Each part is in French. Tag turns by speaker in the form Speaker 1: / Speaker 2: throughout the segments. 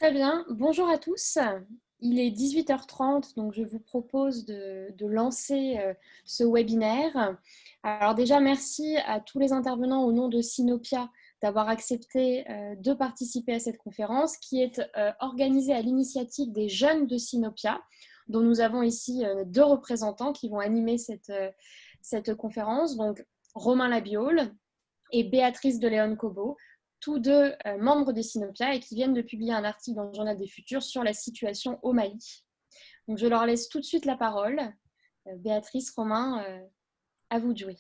Speaker 1: Très bien, bonjour à tous. Il est 18h30, donc je vous propose de lancer ce webinaire. Alors déjà, merci à tous les intervenants au nom de Sinopia d'avoir accepté de participer à cette conférence qui est organisée à l'initiative des jeunes de Sinopia, dont nous avons ici deux représentants qui vont animer cette conférence, donc Romain Labiole et Béatrice de León-Cobo, tous deux membres des Sinopia et qui viennent de publier un article dans le Journal des Futurs sur la situation au Mali. Donc je leur laisse tout de suite la parole. Béatrice, Romain, à vous de jouer.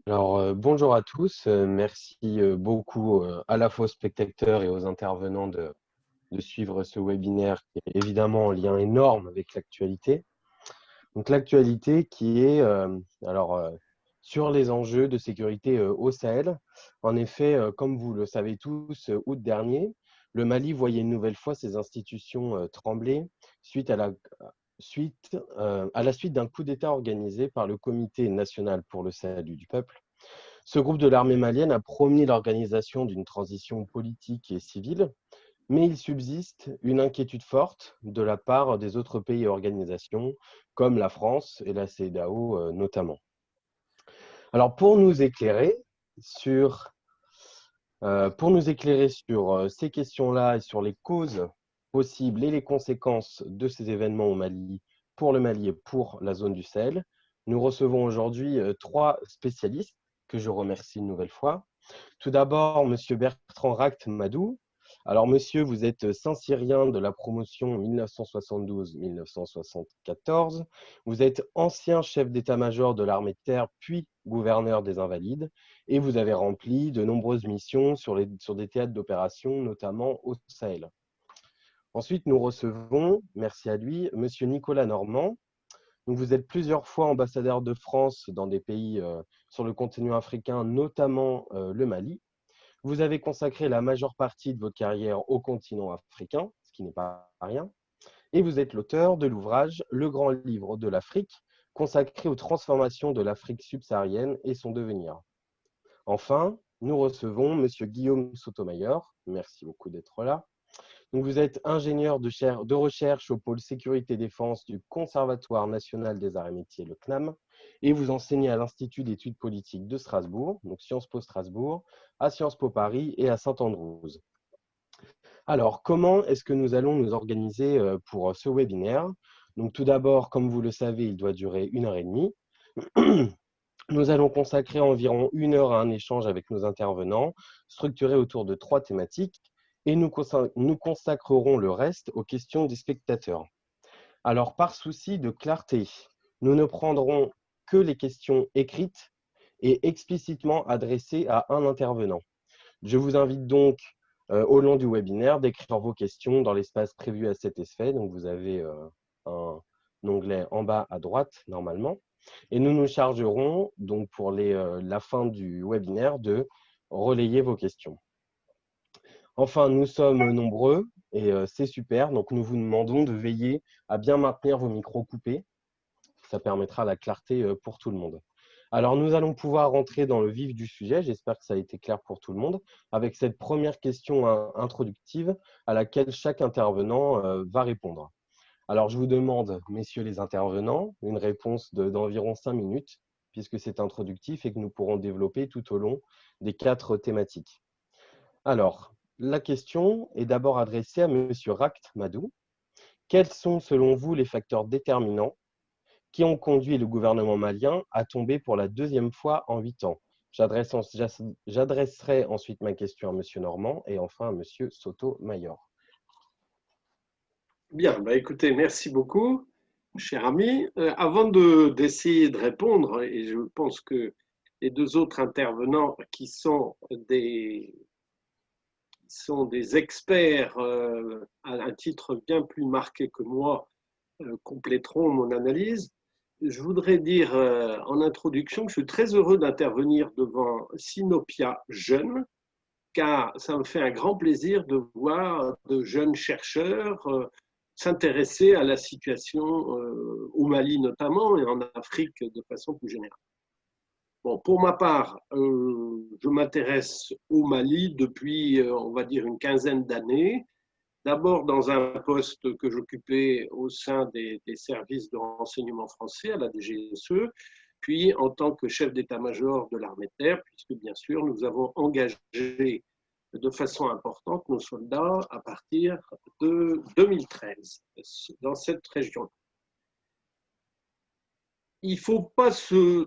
Speaker 2: Alors, bonjour à tous. Merci beaucoup à la fois aux spectateurs et aux intervenants de suivre ce webinaire qui est évidemment en lien énorme avec l'actualité. Donc, l'actualité qui est sur les enjeux de sécurité au Sahel. En effet, comme vous le savez tous, août dernier, le Mali voyait une nouvelle fois ses institutions trembler suite à la suite d'un coup d'État organisé par le Comité national pour le salut du peuple. Ce groupe de l'armée malienne a promis l'organisation d'une transition politique et civile, mais il subsiste une inquiétude forte de la part des autres pays et organisations, comme la France et la CEDEAO notamment. Alors, pour nous éclairer sur ces questions-là et sur les causes possibles et les conséquences de ces événements au Mali, pour le Mali et pour la zone du Sahel, nous recevons aujourd'hui trois spécialistes que je remercie une nouvelle fois. Tout d'abord, Monsieur Bertrand Ract-Madou. Alors, monsieur, vous êtes Saint-Cyrien de la promotion 1972-1974. Vous êtes ancien chef d'état-major de l'armée de terre, puis gouverneur des Invalides, et vous avez rempli de nombreuses missions sur des théâtres d'opération, notamment au Sahel. Ensuite, nous recevons, merci à lui, monsieur Nicolas Normand. Donc, vous êtes plusieurs fois ambassadeur de France dans des pays sur le continent africain, notamment le Mali. Vous avez consacré la majeure partie de votre carrière au continent africain, ce qui n'est pas rien. Et vous êtes l'auteur de l'ouvrage Le Grand Livre de l'Afrique, consacré aux transformations de l'Afrique subsaharienne et son devenir. Enfin, nous recevons M. Guillaume Sotomayor. Merci beaucoup d'être là. Donc, vous êtes ingénieur de recherche au pôle sécurité-défense du Conservatoire national des arts et métiers, le CNAM, et vous enseignez à l'Institut d'études politiques de Strasbourg, donc Sciences Po Strasbourg, à Sciences Po Paris et à Saint-Andrews. Alors, comment est-ce que nous allons nous organiser pour ce webinaire? Donc, tout d'abord, comme vous le savez, il doit durer 1h30. Nous allons consacrer environ 1 heure à un échange avec nos intervenants, structuré autour de 3 thématiques, et nous consacrerons le reste aux questions des spectateurs. Alors, par souci de clarté, nous ne prendrons que les questions écrites et explicitement adressées à un intervenant. Je vous invite donc, au long du webinaire, d'écrire vos questions dans l'espace prévu à cet effet. Donc, vous avez un onglet en bas à droite, normalement. Et nous nous chargerons, donc pour la fin du webinaire, de relayer vos questions. Enfin, nous sommes nombreux et c'est super. Donc, nous vous demandons de veiller à bien maintenir vos micros coupés. Ça permettra la clarté pour tout le monde. Alors, nous allons pouvoir rentrer dans le vif du sujet. J'espère que ça a été clair pour tout le monde, avec cette première question introductive à laquelle chaque intervenant va répondre. Alors, je vous demande, messieurs les intervenants, une réponse d'environ 5 minutes puisque c'est introductif et que nous pourrons développer tout au long des 4 thématiques. Alors, la question est d'abord adressée à M. Rakht Madou. Quels sont, selon vous, les facteurs déterminants qui ont conduit le gouvernement malien à tomber pour la 2e fois en 8 ans? J'adresserai ensuite ma question à M. Normand et enfin à M. Sotomayor.
Speaker 3: Bien, écoutez, merci beaucoup, cher ami. Avant d'essayer de répondre, et je pense que les 2 autres intervenants qui sont des experts à un titre bien plus marqué que moi compléteront mon analyse. Je voudrais dire en introduction que je suis très heureux d'intervenir devant Sinopia Jeunes, car ça me fait un grand plaisir de voir de jeunes chercheurs s'intéresser à la situation au Mali notamment et en Afrique de façon plus générale. Bon, pour ma part, je m'intéresse au Mali depuis, on va dire, une quinzaine d'années. D'abord dans un poste que j'occupais au sein des services de renseignement français à la DGSE, puis en tant que chef d'état-major de l'armée de terre, puisque bien sûr nous avons engagé de façon importante nos soldats à partir de 2013 dans cette région. Il ne faut pas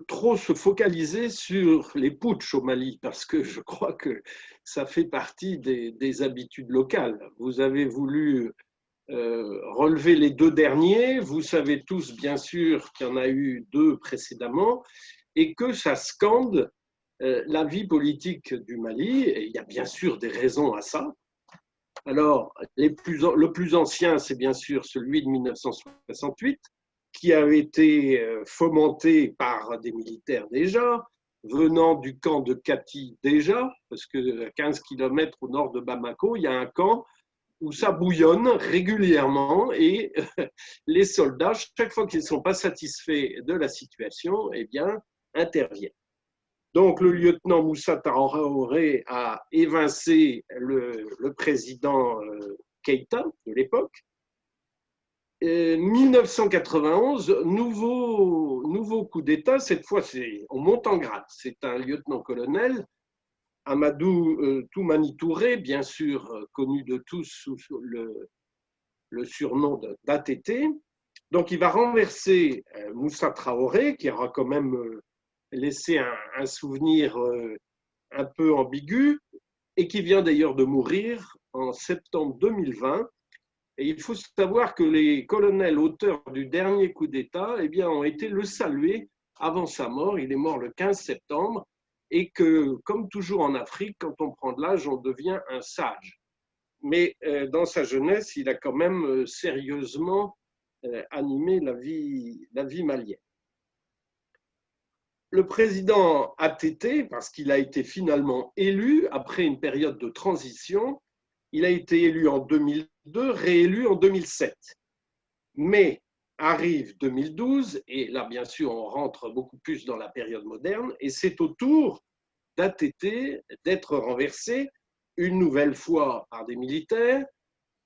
Speaker 3: trop se focaliser sur les putschs au Mali, parce que je crois que ça fait partie des habitudes locales. Vous avez voulu relever les 2 derniers, vous savez tous bien sûr qu'il y en a eu 2 précédemment, et que ça scande la vie politique du Mali, et il y a bien sûr des raisons à ça. Alors, le plus ancien, c'est bien sûr celui de 1968, qui avait été fomenté par des militaires déjà, venant du camp de Kati déjà, parce que 15 km au nord de Bamako, il y a un camp où ça bouillonne régulièrement et les soldats, chaque fois qu'ils ne sont pas satisfaits de la situation, eh bien, interviennent. Donc, le lieutenant Moussa Traoré a évincé le président Keïta de l'époque. 1991, nouveau coup d'État, cette fois on monte en grade, c'est un lieutenant-colonel, Amadou Toumani Touré, bien sûr connu de tous sous le surnom d'ATT. Donc il va renverser Moussa Traoré, qui aura quand même laissé un souvenir un peu ambigu, et qui vient d'ailleurs de mourir en septembre 2020. Et il faut savoir que les colonels auteurs du dernier coup d'État ont été le saluer avant sa mort. Il est mort le 15 septembre. Et que, comme toujours en Afrique, quand on prend de l'âge, on devient un sage. Mais dans sa jeunesse, il a quand même sérieusement animé la vie malienne. Le président ATT, parce qu'il a été finalement élu après une période de transition, il a été élu en 2002, réélu en 2007. Mais arrive 2012, et là, bien sûr, on rentre beaucoup plus dans la période moderne, et c'est au tour d'ATT d'être renversé une nouvelle fois par des militaires,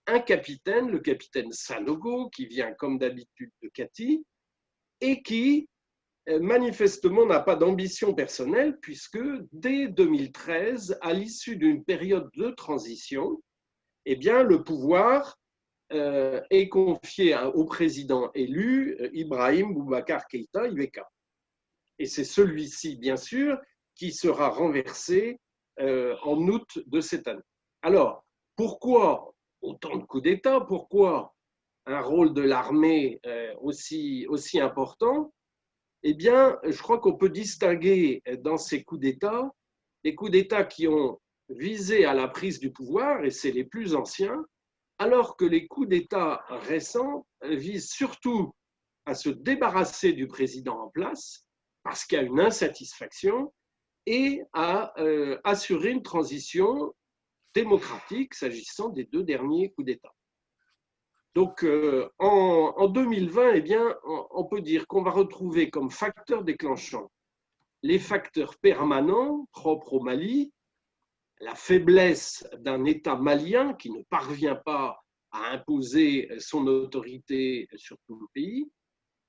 Speaker 3: un capitaine, le capitaine Sanogo, qui vient comme d'habitude de Kati, et qui manifestement n'a pas d'ambition personnelle, puisque dès 2013, à l'issue d'une période de transition, le pouvoir est confié au président élu, Ibrahim Boubacar Keïta, IBK. Et c'est celui-ci, bien sûr, qui sera renversé en août de cette année. Alors, pourquoi autant de coups d'État? Pourquoi un rôle de l'armée aussi important? Je crois qu'on peut distinguer dans ces coups d'État les coups d'État qui ont visé à la prise du pouvoir, et c'est les plus anciens, alors que les coups d'État récents visent surtout à se débarrasser du président en place, parce qu'il y a une insatisfaction, et à assurer une transition démocratique s'agissant des 2 derniers coups d'État. Donc, en 2020, on peut dire qu'on va retrouver comme facteurs déclenchants les facteurs permanents propres au Mali, la faiblesse d'un État malien qui ne parvient pas à imposer son autorité sur tout le pays,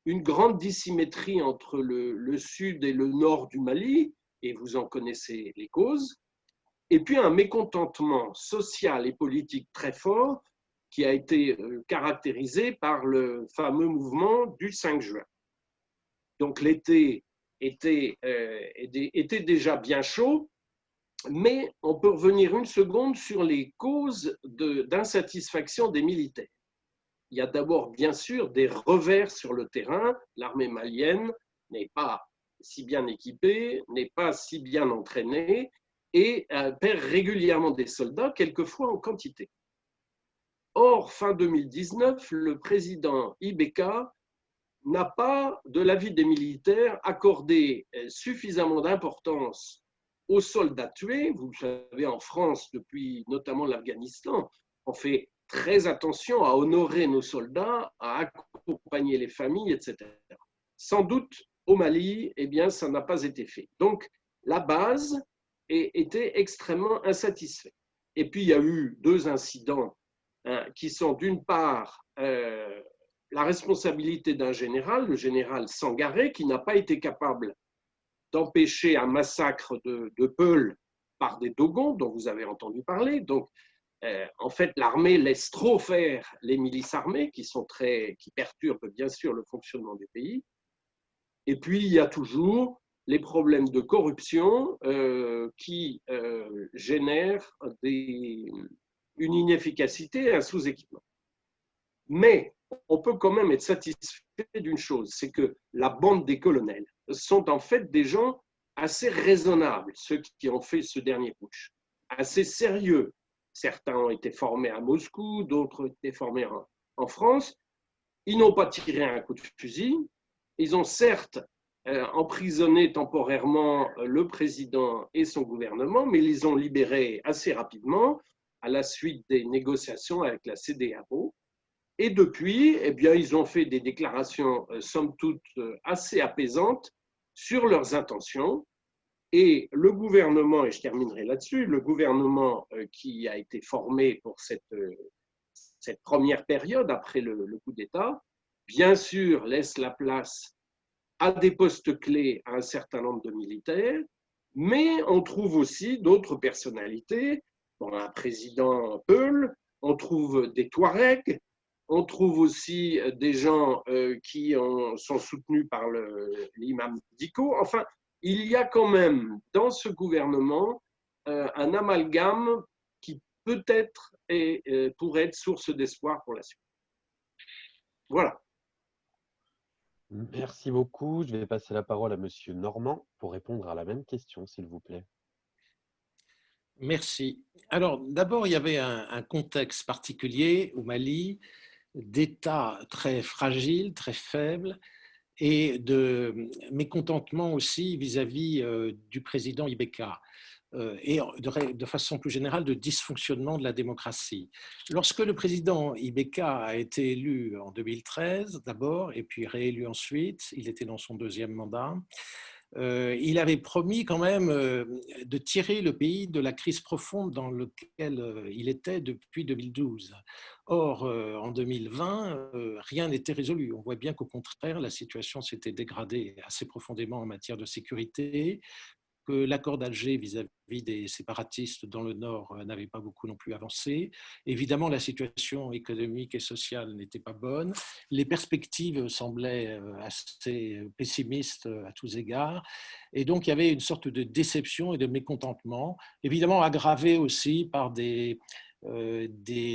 Speaker 3: une grande dissymétrie entre le sud et le nord du Mali, et vous en connaissez les causes, et puis un mécontentement social et politique très fort qui a été caractérisé par le fameux mouvement du 5 juin. Donc l'été était déjà bien chaud, mais on peut revenir une seconde sur les causes d'insatisfaction des militaires. Il y a d'abord, bien sûr, des revers sur le terrain. L'armée malienne n'est pas si bien équipée, n'est pas si bien entraînée et perd régulièrement des soldats, quelquefois en quantité. Or, fin 2019, le président Ibeka n'a pas, de l'avis des militaires, accordé suffisamment d'importance aux soldats tués. Vous le savez, en France, depuis notamment l'Afghanistan, on fait très attention à honorer nos soldats, à accompagner les familles, etc. Sans doute, au Mali, eh bien, ça n'a pas été fait. Donc, la base était extrêmement insatisfaite. Et puis, il y a eu 2 incidents qui sont d'une part la responsabilité d'un général, le général Sangaré, qui n'a pas été capable d'empêcher un massacre de Peul par des Dogons, dont vous avez entendu parler. Donc, en fait, l'armée laisse trop faire les milices armées, qui perturbent bien sûr le fonctionnement des pays. Et puis, il y a toujours les problèmes de corruption qui génèrent une inefficacité, un sous-équipement. Mais on peut quand même être satisfait d'une chose, c'est que la bande des colonels sont en fait des gens assez raisonnables, ceux qui ont fait ce dernier putsch, assez sérieux. Certains ont été formés à Moscou, d'autres ont été formés en France. Ils n'ont pas tiré un coup de fusil. Ils ont certes emprisonné temporairement le président et son gouvernement, mais ils les ont libérés assez rapidement à la suite des négociations avec la CEDEAO. Et depuis, eh bien, ils ont fait des déclarations, somme toute, assez apaisantes sur leurs intentions. Et le gouvernement, et je terminerai là-dessus, le gouvernement qui a été formé pour cette première période après le coup d'État, bien sûr, laisse la place à des postes clés à un certain nombre de militaires, mais on trouve aussi d'autres personnalités, bon, un président Peul, on trouve des Touaregs, on trouve aussi des gens qui sont soutenus par l'imam Dicko. Enfin, il y a quand même dans ce gouvernement un amalgame qui peut-être pourrait être source d'espoir pour la suite. Voilà.
Speaker 2: Merci beaucoup. Je vais passer la parole à Monsieur Normand pour répondre à la même question, s'il vous plaît.
Speaker 4: Merci. Alors, d'abord, il y avait un contexte particulier au Mali, d'État très fragile, très faible, et de mécontentement aussi vis-à-vis du président Ibeka, et de façon plus générale de dysfonctionnement de la démocratie. Lorsque le président Ibeka a été élu en 2013 d'abord, et puis réélu ensuite, il était dans son 2e mandat, il avait promis quand même de tirer le pays de la crise profonde dans laquelle il était depuis 2012. Or, en 2020, rien n'était résolu. On voit bien qu'au contraire, la situation s'était dégradée assez profondément en matière de sécurité, que l'accord d'Alger vis-à-vis des séparatistes dans le Nord n'avait pas beaucoup non plus avancé. Évidemment, la situation économique et sociale n'était pas bonne. Les perspectives semblaient assez pessimistes à tous égards. Et donc, il y avait une sorte de déception et de mécontentement, évidemment aggravé aussi par des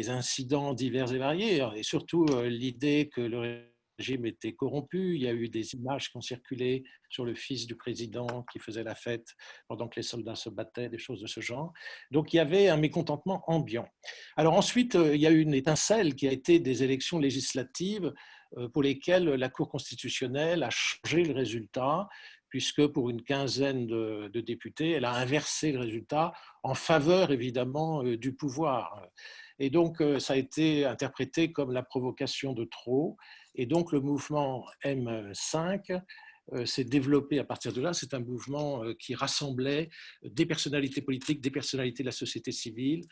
Speaker 4: incidents divers et variés, et surtout l'idée que le régime était corrompu. Il y a eu des images qui ont circulé sur le fils du président qui faisait la fête pendant que les soldats se battaient, des choses de ce genre. Donc il y avait un mécontentement ambiant. Alors ensuite, il y a eu une étincelle qui a été des élections législatives pour lesquelles la Cour constitutionnelle a changé le résultat, puisque pour une quinzaine de députés, elle a inversé le résultat en faveur évidemment du pouvoir. Et donc ça a été interprété comme la provocation de trop. Et donc le mouvement M5 s'est développé à partir de là. C'est un mouvement qui rassemblait des personnalités politiques, des personnalités de la société civile,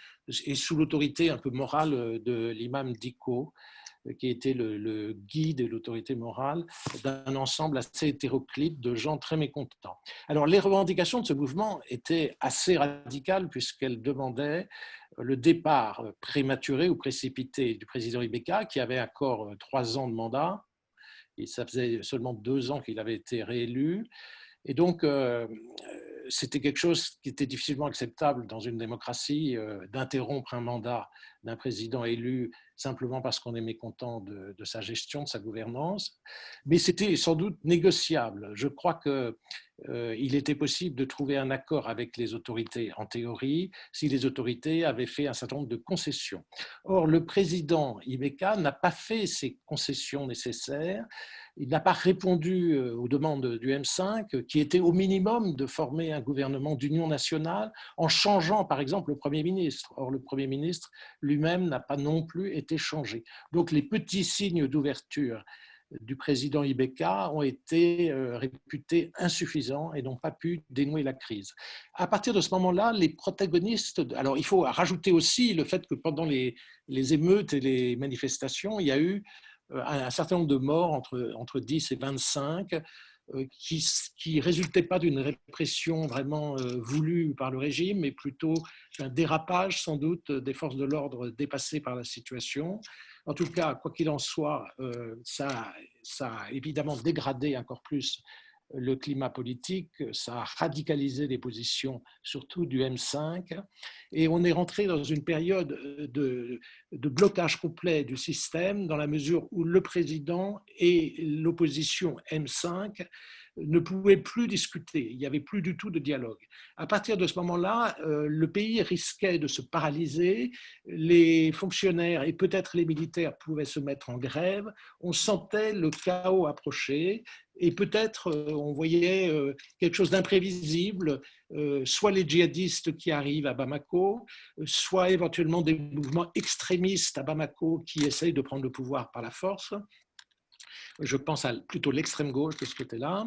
Speaker 4: et sous l'autorité un peu morale de l'imam Dicko, qui était le guide et l'autorité morale d'un ensemble assez hétéroclite de gens très mécontents. Alors, les revendications de ce mouvement étaient assez radicales puisqu'elles demandaient le départ prématuré ou précipité du président Ibeka, qui avait encore 3 ans de mandat, et ça faisait seulement 2 ans qu'il avait été réélu. Et donc, c'était quelque chose qui était difficilement acceptable dans une démocratie, d'interrompre un mandat d'un président élu simplement parce qu'on est mécontent de sa gestion, de sa gouvernance. Mais c'était sans doute négociable. Je crois qu'il était possible de trouver un accord avec les autorités en théorie si les autorités avaient fait un certain nombre de concessions. Or, le président Ibeka n'a pas fait ces concessions nécessaires. Il n'a pas répondu aux demandes du M5, qui était au minimum de former un gouvernement d'union nationale en changeant, par exemple, le Premier ministre. Or, le Premier ministre lui-même n'a pas non plus été changé. Donc, les petits signes d'ouverture du président Ibeka ont été réputés insuffisants et n'ont pas pu dénouer la crise. À partir de ce moment-là, les protagonistes... Alors, il faut rajouter aussi le fait que pendant les émeutes et les manifestations, il y a eu un certain nombre de morts, entre 10 et 25, qui ne résultaient pas d'une répression vraiment voulue par le régime, mais plutôt d'un dérapage sans doute des forces de l'ordre dépassées par la situation. En tout cas, quoi qu'il en soit, ça a évidemment dégradé encore plus le climat politique, ça a radicalisé les positions, surtout du M5, et on est rentré dans une période de blocage complet du système, dans la mesure où le président et l'opposition M5 ne pouvaient plus discuter, il n'y avait plus du tout de dialogue. À partir de ce moment-là, le pays risquait de se paralyser, les fonctionnaires et peut-être les militaires pouvaient se mettre en grève, on sentait le chaos approcher, et peut-être on voyait quelque chose d'imprévisible, soit les djihadistes qui arrivent à Bamako, soit éventuellement des mouvements extrémistes à Bamako qui essayent de prendre le pouvoir par la force. Je pense à plutôt l'extrême gauche de ce côté-là.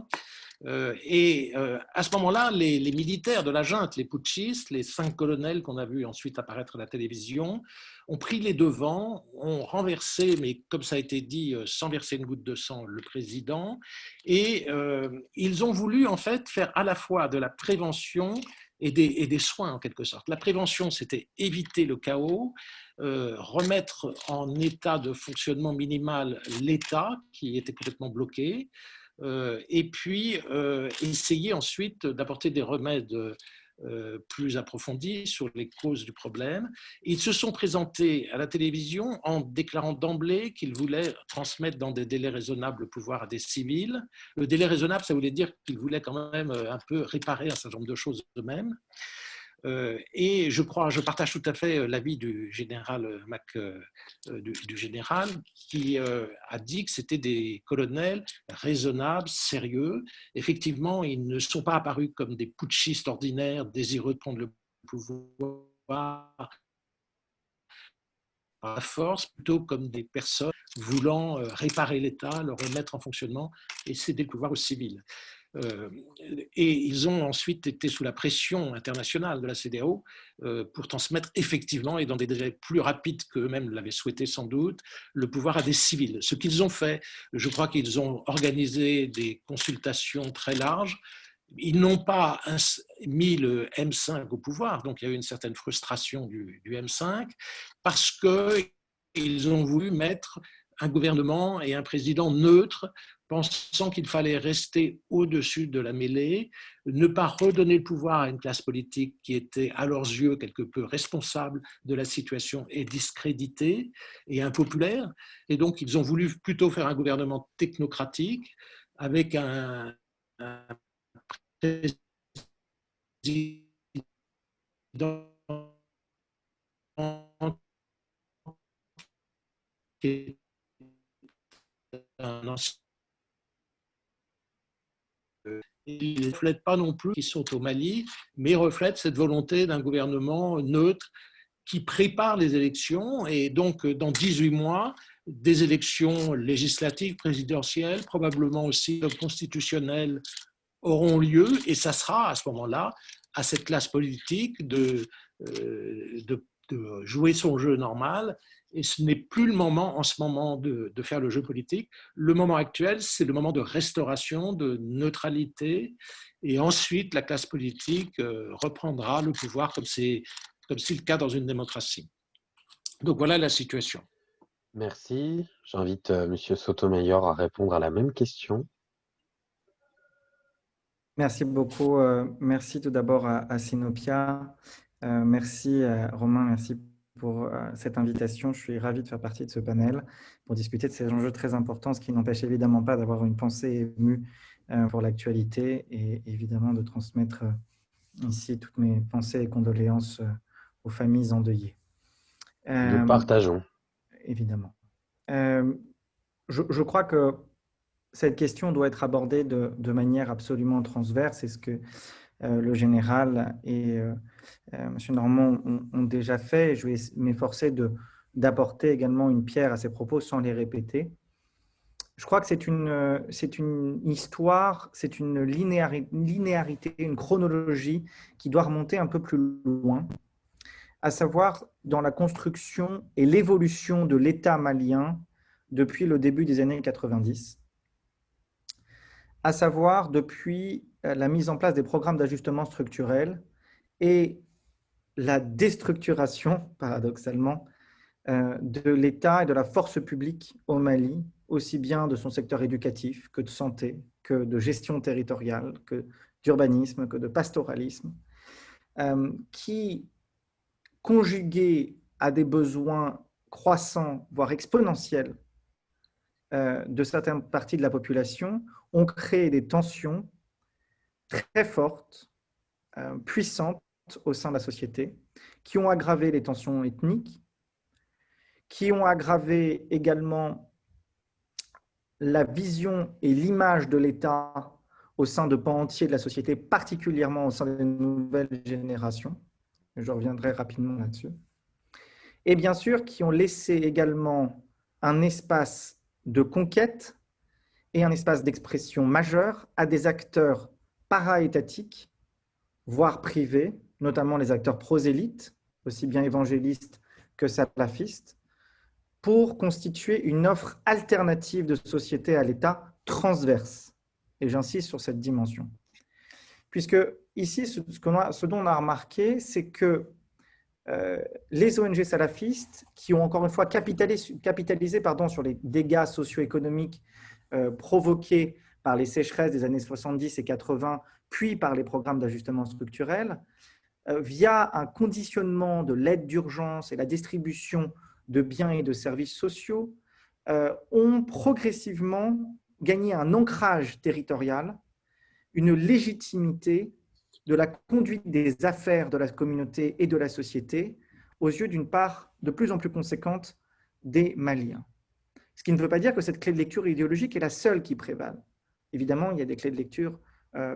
Speaker 4: Et à ce moment-là, les militaires de la junte, les putschistes, les 5 colonels qu'on a vus ensuite apparaître à la télévision, ont pris les devants, ont renversé, mais comme ça a été dit, sans verser une goutte de sang, le président. Et ils ont voulu en fait faire à la fois de la prévention et des soins en quelque sorte. La prévention, c'était éviter le chaos, remettre en état de fonctionnement minimal l'État qui était complètement bloqué, et puis essayer ensuite d'apporter des remèdes plus approfondis sur les causes du problème. Ils se sont présentés à la télévision en déclarant d'emblée qu'ils voulaient transmettre dans des délais raisonnables le pouvoir à des civils. Le délai raisonnable, ça voulait dire qu'ils voulaient quand même un peu réparer un certain nombre de choses eux-mêmes. Et je partage tout à fait l'avis du général du général qui a dit que c'était des colonels raisonnables, sérieux. Effectivement, ils ne sont pas apparus comme des putschistes ordinaires désireux de prendre le pouvoir par la force, plutôt comme des personnes voulant réparer l'État, le remettre en fonctionnement et céder le pouvoir aux civils. Et ils ont ensuite été sous la pression internationale de la CEDEAO pour transmettre effectivement, et dans des délais plus rapides qu'eux-mêmes l'avaient souhaité sans doute, le pouvoir à des civils. Ce qu'ils ont fait, je crois qu'ils ont organisé des consultations très larges. Ils n'ont pas mis le M5 au pouvoir, donc il y a eu une certaine frustration du M5, parce qu'ils ont voulu mettre un gouvernement et un président neutre, pensant qu'il fallait rester au-dessus de la mêlée, ne pas redonner le pouvoir à une classe politique qui était à leurs yeux quelque peu responsable de la situation et discréditée et impopulaire. Et donc, ils ont voulu plutôt faire un gouvernement technocratique avec un président qui est un ancien. Il ne reflète pas non plus qu'ils sont au Mali, mais reflète cette volonté d'un gouvernement neutre qui prépare les élections. Et donc, dans 18 mois, des élections législatives, présidentielles, probablement aussi constitutionnelles auront lieu, et ça sera à ce moment-là à cette classe politique de jouer son jeu normal. Et ce n'est plus le moment en ce moment de faire le jeu politique. Le moment actuel, c'est le moment de restauration, de neutralité, et ensuite la classe politique reprendra le pouvoir comme c'est le cas dans une démocratie. Donc voilà la situation.
Speaker 2: Merci. J'invite M. Sotomayor à répondre à la même question.
Speaker 5: Merci beaucoup. Merci tout d'abord à Sinopia. Merci Romain, merci pour cette invitation. Je suis ravi de faire partie de ce panel pour discuter de ces enjeux très importants, ce qui n'empêche évidemment pas d'avoir une pensée émue pour l'actualité et évidemment de transmettre ici toutes mes pensées et condoléances aux familles endeuillées.
Speaker 2: Nous partageons.
Speaker 5: Évidemment. Je crois que cette question doit être abordée de manière absolument transverse. C'est ce que le général et M. Normand ont déjà fait. Je vais m'efforcer d'apporter également une pierre à ces propos sans les répéter. Je crois que c'est une histoire, c'est une linéarité, une chronologie qui doit remonter un peu plus loin, à savoir dans la construction et l'évolution de l'État malien depuis le début des années 90, à savoir depuis la mise en place des programmes d'ajustement structurel et la déstructuration, paradoxalement, de l'État et de la force publique au Mali, aussi bien de son secteur éducatif que de santé, que de gestion territoriale, que d'urbanisme, que de pastoralisme, qui, conjugués à des besoins croissants, voire exponentiels, de certaines parties de la population, ont créé des tensions très fortes, puissantes au sein de la société, qui ont aggravé les tensions ethniques, qui ont aggravé également la vision et l'image de l'État au sein de pans entiers de la société, particulièrement au sein des nouvelles générations. Je reviendrai rapidement là-dessus. Et bien sûr, qui ont laissé également un espace de conquête et un espace d'expression majeur à des acteurs para-étatiques, voire privés, notamment les acteurs prosélytes, aussi bien évangélistes que salafistes, pour constituer une offre alternative de société à l'État transverse. Et j'insiste sur cette dimension. Puisque ici, ce dont on a remarqué, c'est que les ONG salafistes, qui ont encore une fois capitalisé sur les dégâts socio-économiques provoqués par les sécheresses des années 70 et 80, puis par les programmes d'ajustement structurel, via un conditionnement de l'aide d'urgence et la distribution de biens et de services sociaux, ont progressivement gagné un ancrage territorial, une légitimité de la conduite des affaires de la communauté et de la société aux yeux d'une part de plus en plus conséquente des Maliens. Ce qui ne veut pas dire que cette clé de lecture idéologique est la seule qui prévale. Évidemment, il y a des clés de lecture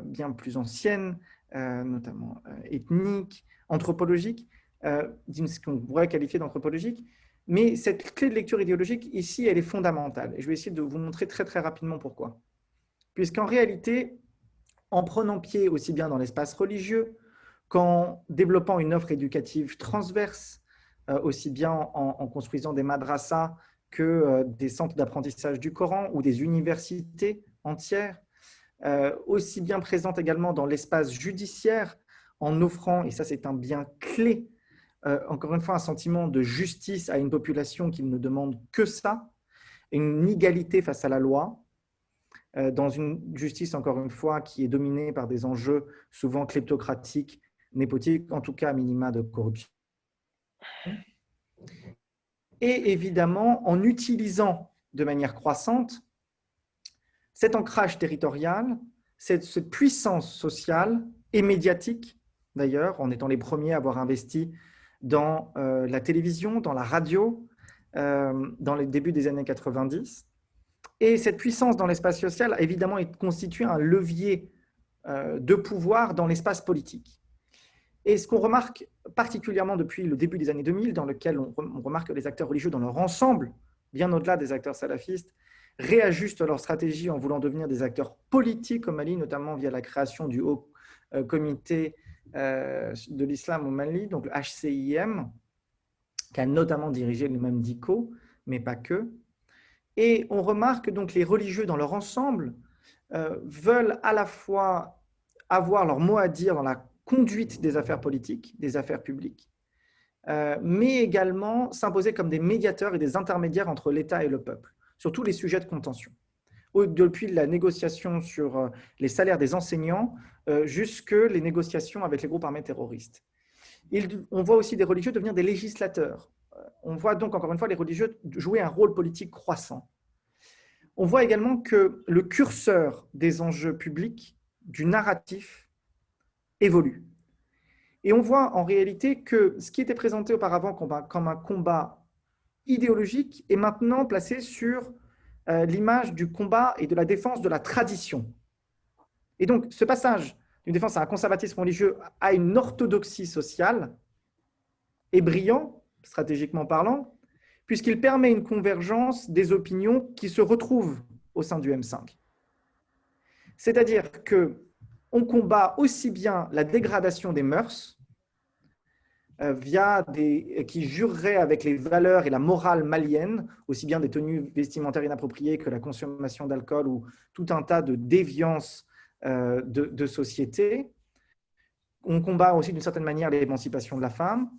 Speaker 5: bien plus anciennes, notamment ethniques, anthropologiques, ce qu'on pourrait qualifier d'anthropologique. Mais cette clé de lecture idéologique, ici, elle est fondamentale. Et je vais essayer de vous montrer très, très rapidement pourquoi. Puisqu'en réalité, en prenant pied aussi bien dans l'espace religieux qu'en développant une offre éducative transverse, aussi bien en construisant des madrasas que des centres d'apprentissage du Coran ou des universités entières, aussi bien présente également dans l'espace judiciaire en offrant, et ça c'est un bien clé, encore une fois un sentiment de justice à une population qui ne demande que ça, une égalité face à la loi, dans une justice, encore une fois, qui est dominée par des enjeux souvent kleptocratiques, népotiques, en tout cas à minima de corruption. Et évidemment, en utilisant de manière croissante cet ancrage territorial, cette puissance sociale et médiatique, d'ailleurs, en étant les premiers à avoir investi dans la télévision, dans la radio, dans les débuts des années 90. Et cette puissance dans l'espace social a évidemment constitué un levier de pouvoir dans l'espace politique. Et ce qu'on remarque particulièrement depuis le début des années 2000, dans lequel on remarque que les acteurs religieux dans leur ensemble bien au-delà des acteurs salafistes, réajustent leur stratégie en voulant devenir des acteurs politiques au Mali, notamment via la création du Haut Comité de l'Islam au Mali, donc le HCIM, qui a notamment dirigé le même DICO, mais pas que. Et on remarque donc les religieux dans leur ensemble veulent à la fois avoir leur mot à dire dans la conduite des affaires politiques, des affaires publiques, mais également s'imposer comme des médiateurs et des intermédiaires entre l'État et le peuple, sur tous les sujets de contention. Depuis la négociation sur les salaires des enseignants jusque les négociations avec les groupes armés terroristes. On voit aussi des religieux devenir des législateurs. On voit donc, encore une fois, les religieux jouer un rôle politique croissant. On voit également que le curseur des enjeux publics, du narratif, évolue. Et on voit en réalité que ce qui était présenté auparavant comme un combat idéologique est maintenant placé sur l'image du combat et de la défense de la tradition. Et donc, ce passage d'une défense à un conservatisme religieux à une orthodoxie sociale est brillant, stratégiquement parlant, puisqu'il permet une convergence des opinions qui se retrouvent au sein du M5. C'est-à-dire qu'on combat aussi bien la dégradation des mœurs, qui jurerait avec les valeurs et la morale malienne, aussi bien des tenues vestimentaires inappropriées que la consommation d'alcool ou tout un tas de déviances de société. On combat aussi d'une certaine manière l'émancipation de la femme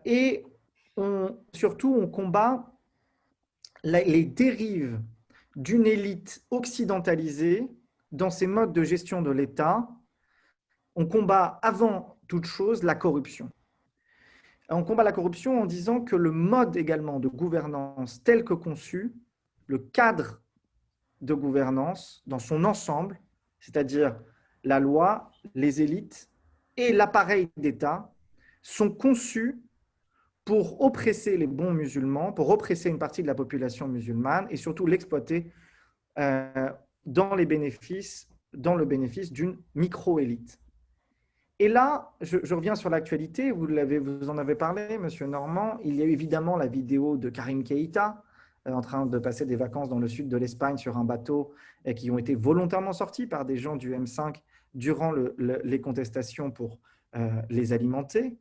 Speaker 5: et surtout on combat les dérives d'une élite occidentalisée dans ses modes de gestion de l'État. On combat avant toute chose la corruption. On combat la corruption en disant que le mode également de gouvernance tel que conçu, le cadre de gouvernance dans son ensemble, c'est-à-dire la loi, les élites et l'appareil d'État, sont conçus pour oppresser les bons musulmans, pour oppresser une partie de la population musulmane et surtout l'exploiter dans le bénéfice d'une micro-élite. Et là, je reviens sur l'actualité, vous en avez parlé, Monsieur Normand, il y a eu évidemment la vidéo de Karim Keïta en train de passer des vacances dans le sud de l'Espagne sur un bateau et qui ont été volontairement sortis par des gens du M5 durant les contestations pour les alimenter.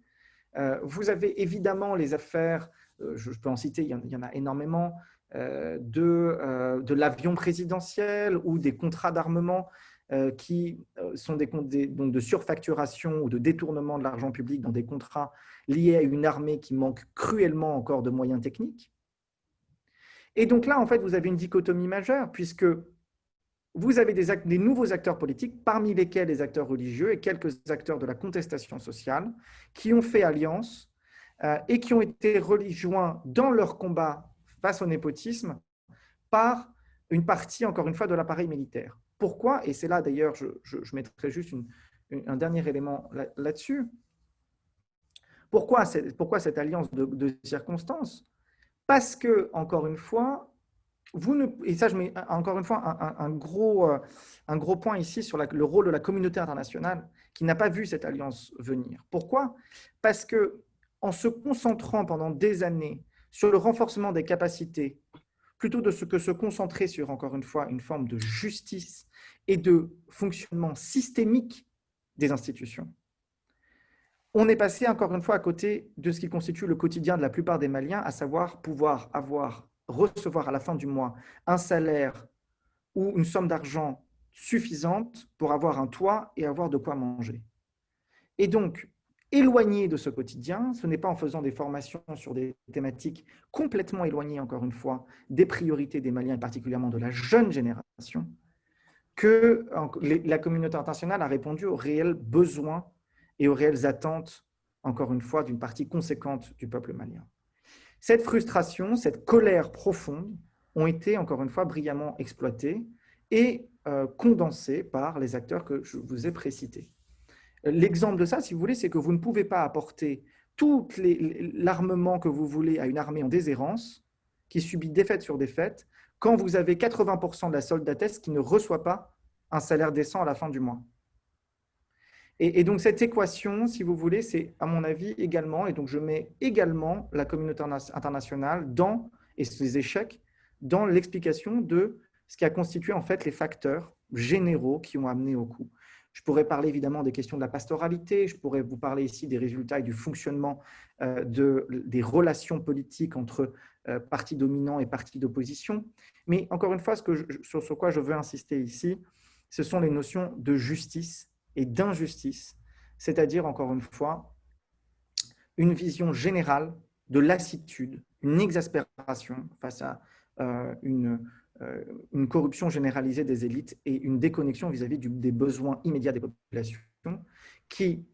Speaker 5: Vous avez évidemment les affaires, je peux en citer, il y en a énormément, de l'avion présidentiel ou des contrats d'armement qui sont donc de surfacturation ou de détournement de l'argent public dans des contrats liés à une armée qui manque cruellement encore de moyens techniques. Et donc là, en fait, vous avez une dichotomie majeure puisque vous avez des nouveaux acteurs politiques, parmi lesquels les acteurs religieux et quelques acteurs de la contestation sociale, qui ont fait alliance et qui ont été rejoints dans leur combat face au népotisme par une partie, encore une fois, de l'appareil militaire. Pourquoi? Et c'est là, d'ailleurs, je mettrai juste un dernier élément là-dessus. Pourquoi cette alliance de circonstances? Parce que, encore une fois, et ça, je mets encore une fois un gros point ici sur le rôle de la communauté internationale qui n'a pas vu cette alliance venir. Pourquoi? Parce qu'en se concentrant pendant des années sur le renforcement des capacités, plutôt de ce que se concentrer sur, encore une fois, une forme de justice et de fonctionnement systémique des institutions, on est passé, encore une fois, à côté de ce qui constitue le quotidien de la plupart des Maliens, à savoir pouvoir recevoir à la fin du mois un salaire ou une somme d'argent suffisante pour avoir un toit et avoir de quoi manger. Et donc, éloigné de ce quotidien, ce n'est pas en faisant des formations sur des thématiques complètement éloignées, encore une fois, des priorités des Maliens, et particulièrement de la jeune génération, que la communauté internationale a répondu aux réels besoins et aux réelles attentes, encore une fois, d'une partie conséquente du peuple malien. Cette frustration, cette colère profonde ont été, encore une fois, brillamment exploitées et condensées par les acteurs que je vous ai précités. L'exemple de ça, si vous voulez, c'est que vous ne pouvez pas apporter tout l'armement que vous voulez à une armée en déshérence, qui subit défaite sur défaite, quand vous avez 80% de la soldatesse qui ne reçoit pas un salaire décent à la fin du mois. Et donc cette équation, si vous voulez, c'est à mon avis également, et donc je mets également la communauté internationale dans et ces échecs dans l'explication de ce qui a constitué en fait les facteurs généraux qui ont amené au coup. Je pourrais parler évidemment des questions de la pastoralité, je pourrais vous parler ici des résultats et du fonctionnement des relations politiques entre partis dominants et partis d'opposition. Mais encore une fois, sur quoi je veux insister ici, ce sont les notions de justice et d'injustice, c'est-à-dire, encore une fois, une vision générale de lassitude, une exaspération face à une corruption généralisée des élites et une déconnexion vis-à-vis des besoins immédiats des populations qui,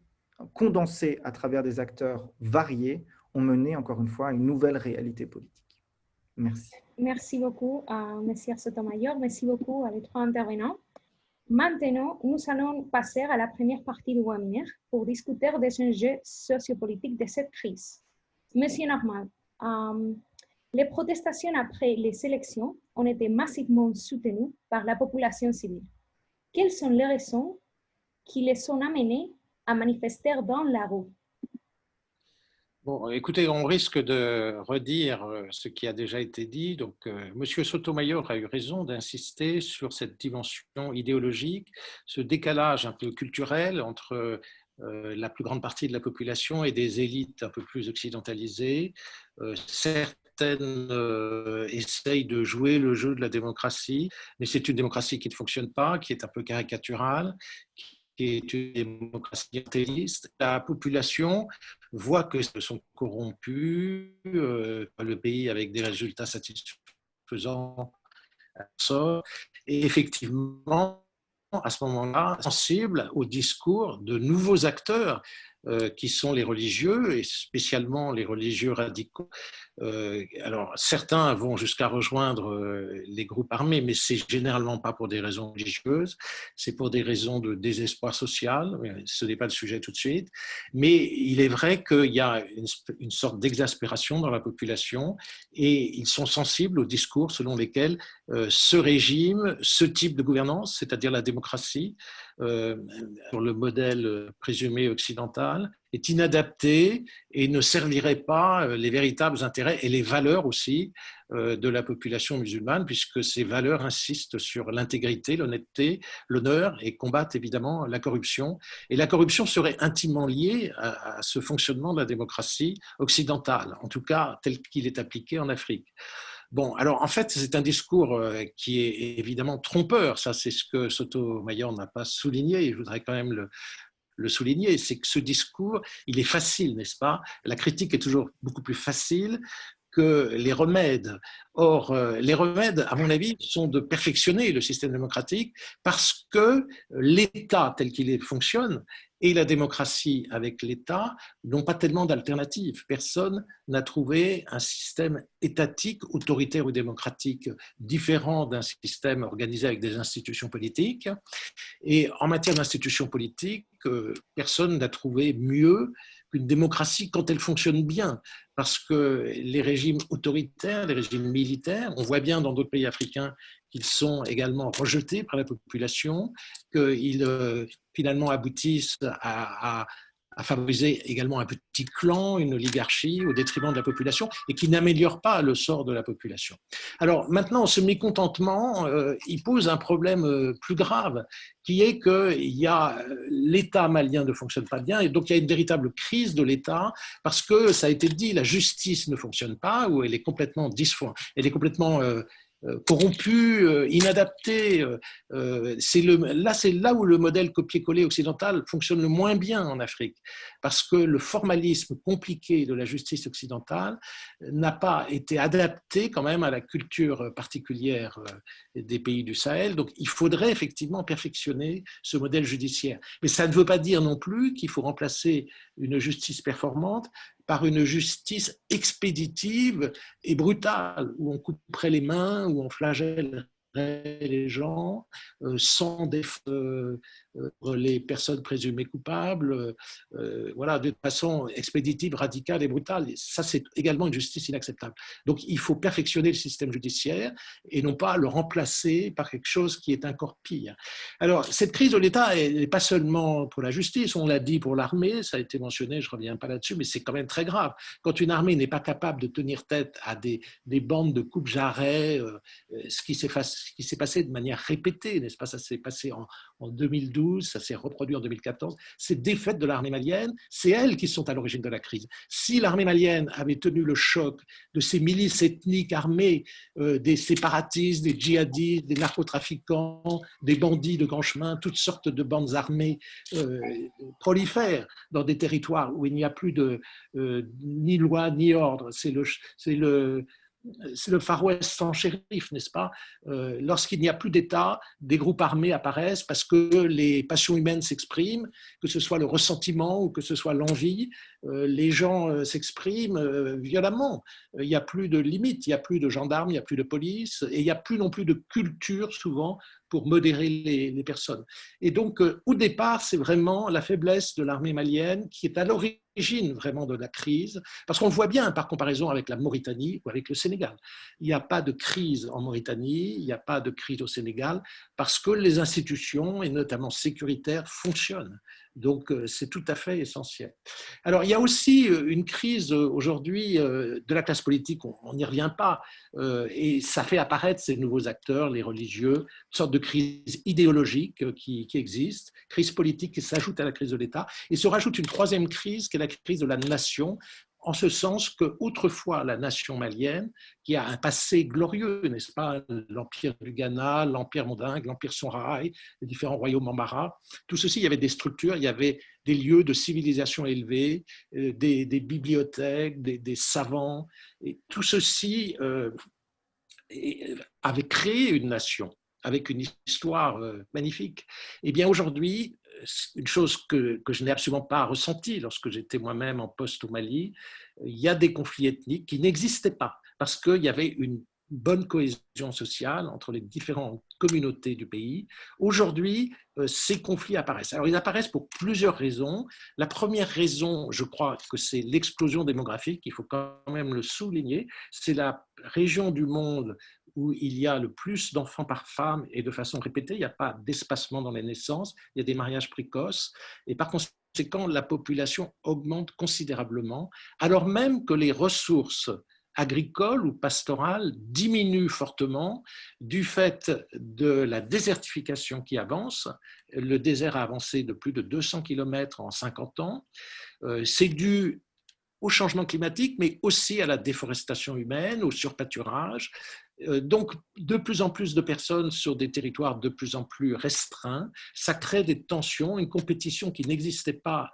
Speaker 5: condensés à travers des acteurs variés, ont mené, encore une fois, à une nouvelle réalité politique. Merci.
Speaker 6: Merci beaucoup à M. Sotomayor. Merci beaucoup à les trois intervenants. Maintenant, nous allons passer à la première partie du webinaire pour discuter des enjeux sociopolitiques de cette crise. Monsieur Normand, les protestations après les élections ont été massivement soutenues par la population civile. Quelles sont les raisons qui les ont amenées à manifester dans la rue?
Speaker 4: Bon, écoutez, on risque de redire ce qui a déjà été dit. Donc, M. Sotomayor a eu raison d'insister sur cette dimension idéologique, ce décalage un peu culturel entre la plus grande partie de la population et des élites un peu plus occidentalisées. Certaines essayent de jouer le jeu de la démocratie, mais c'est une démocratie qui ne fonctionne pas, qui est un peu caricaturale, qui est une démocratie intégiste. La population voit que se sont corrompus, le pays avec des résultats satisfaisants, et effectivement, à ce moment-là, sensible au discours de nouveaux acteurs qui sont les religieux, et spécialement les religieux radicaux. Alors, certains vont jusqu'à rejoindre les groupes armés, mais c'est généralement pas pour des raisons religieuses, c'est pour des raisons de désespoir social, ce n'est pas le sujet tout de suite, mais il est vrai qu'il y a une sorte d'exaspération dans la population, et ils sont sensibles au discours selon lesquels ce régime, ce type de gouvernance, c'est-à-dire la démocratie, sur le modèle présumé occidental, est inadapté et ne servirait pas les véritables intérêts et les valeurs aussi de la population musulmane, puisque ces valeurs insistent sur l'intégrité, l'honnêteté, l'honneur et combattent évidemment la corruption. Et la corruption serait intimement liée à ce fonctionnement de la démocratie occidentale, en tout cas tel qu'il est appliqué en Afrique. Bon, alors en fait, c'est un discours qui est évidemment trompeur. Ça, c'est ce que Sotomayor n'a pas souligné, et je voudrais quand même le souligner, c'est que ce discours, il est facile, n'est-ce pas? La critique est toujours beaucoup plus facile que les remèdes. Or, les remèdes, à mon avis, sont de perfectionner le système démocratique parce que l'État tel qu'il fonctionne et la démocratie avec l'État n'ont pas tellement d'alternatives. Personne n'a trouvé un système étatique, autoritaire ou démocratique différent d'un système organisé avec des institutions politiques. Et en matière d'institutions politiques, personne n'a trouvé mieux qu'une démocratie quand elle fonctionne bien. Parce que les régimes autoritaires, les régimes militaires, on voit bien dans d'autres pays africains qu'ils sont également rejetés par la population, qu'ils finalement aboutissent à favoriser également un petit clan, une oligarchie au détriment de la population et qui n'améliore pas le sort de la population. Alors maintenant, ce mécontentement, il pose un problème plus grave qui est que l'État malien ne fonctionne pas bien et donc il y a une véritable crise de l'État parce que, ça a été dit, la justice ne fonctionne pas ou elle est complètement corrompu, inadapté. C'est là où le modèle copier-coller occidental fonctionne le moins bien en Afrique, parce que le formalisme compliqué de la justice occidentale n'a pas été adapté quand même à la culture particulière des pays du Sahel. Donc il faudrait effectivement perfectionner ce modèle judiciaire. Mais ça ne veut pas dire non plus qu'il faut remplacer une justice performante par une justice expéditive et brutale, où on couperait les mains, où on flagellerait les gens sans défendre les personnes présumées coupables, voilà, de façon expéditive, radicale et brutale. Et ça, c'est également une justice inacceptable. Donc, il faut perfectionner le système judiciaire et non pas le remplacer par quelque chose qui est encore pire. Alors, cette crise de l'État, elle n'est pas seulement pour la justice, on l'a dit pour l'armée, ça a été mentionné, je ne reviens pas là-dessus, mais c'est quand même très grave. Quand une armée n'est pas capable de tenir tête à des bandes de coupe-jarrets, ce qui s'est passé de manière répétée, n'est-ce pas? Ça s'est passé en 2012, ça s'est reproduit en 2014. Ces défaites de l'armée malienne, c'est elles qui sont à l'origine de la crise. Si l'armée malienne avait tenu le choc de ces milices ethniques armées, des séparatistes, des djihadistes, des narcotrafiquants, des bandits de grand chemin, toutes sortes de bandes armées prolifèrent dans des territoires où il n'y a plus ni loi ni ordre. C'est le Far West sans shérif, n'est-ce pas? Lorsqu'il n'y a plus d'État, des groupes armés apparaissent parce que les passions humaines s'expriment, que ce soit le ressentiment ou que ce soit l'envie, les gens s'expriment violemment. Il n'y a plus de limites, il n'y a plus de gendarmes, il n'y a plus de police, et il n'y a plus non plus de culture souvent pour modérer les personnes. Et donc, au départ, c'est vraiment la faiblesse de l'armée malienne qui est à l'origine vraiment de la crise, parce qu'on voit bien par comparaison avec la Mauritanie ou avec le Sénégal. Il n'y a pas de crise en Mauritanie, il n'y a pas de crise au Sénégal, parce que les institutions, et notamment sécuritaires, fonctionnent. Donc, c'est tout à fait essentiel. Alors, il y a aussi une crise aujourd'hui de la classe politique, on n'y revient pas, et ça fait apparaître ces nouveaux acteurs, les religieux, une sorte de crise idéologique qui existe, crise politique qui s'ajoute à la crise de l'État, et se rajoute une troisième crise qui est la crise de la nation, en ce sens qu'autrefois, la nation malienne, qui a un passé glorieux, n'est-ce pas, l'Empire du Ghana, l'Empire Mandingue, l'Empire Songhai, les différents royaumes Mambara, tout ceci, il y avait des structures, il y avait des lieux de civilisation élevés, des bibliothèques, des savants, et tout ceci avait créé une nation avec une histoire magnifique. Et bien aujourd'hui, une chose que je n'ai absolument pas ressentie lorsque j'étais moi-même en poste au Mali, il y a des conflits ethniques qui n'existaient pas parce qu'il y avait une bonne cohésion sociale entre les différentes communautés du pays. Aujourd'hui, ces conflits apparaissent. Alors, ils apparaissent pour plusieurs raisons. La première raison, je crois que c'est l'explosion démographique, il faut quand même le souligner. C'est la région du monde où il y a le plus d'enfants par femme et de façon répétée, il n'y a pas d'espacement dans les naissances, il y a des mariages précoces et par conséquent, la population augmente considérablement, alors même que les ressources agricoles ou pastorales diminuent fortement du fait de la désertification qui avance. Le désert a avancé de plus de 200 km en 50 ans. C'est dû au changement climatique, mais aussi à la déforestation humaine, au surpâturage. Donc, de plus en plus de personnes sur des territoires de plus en plus restreints, ça crée des tensions, une compétition qui n'existait pas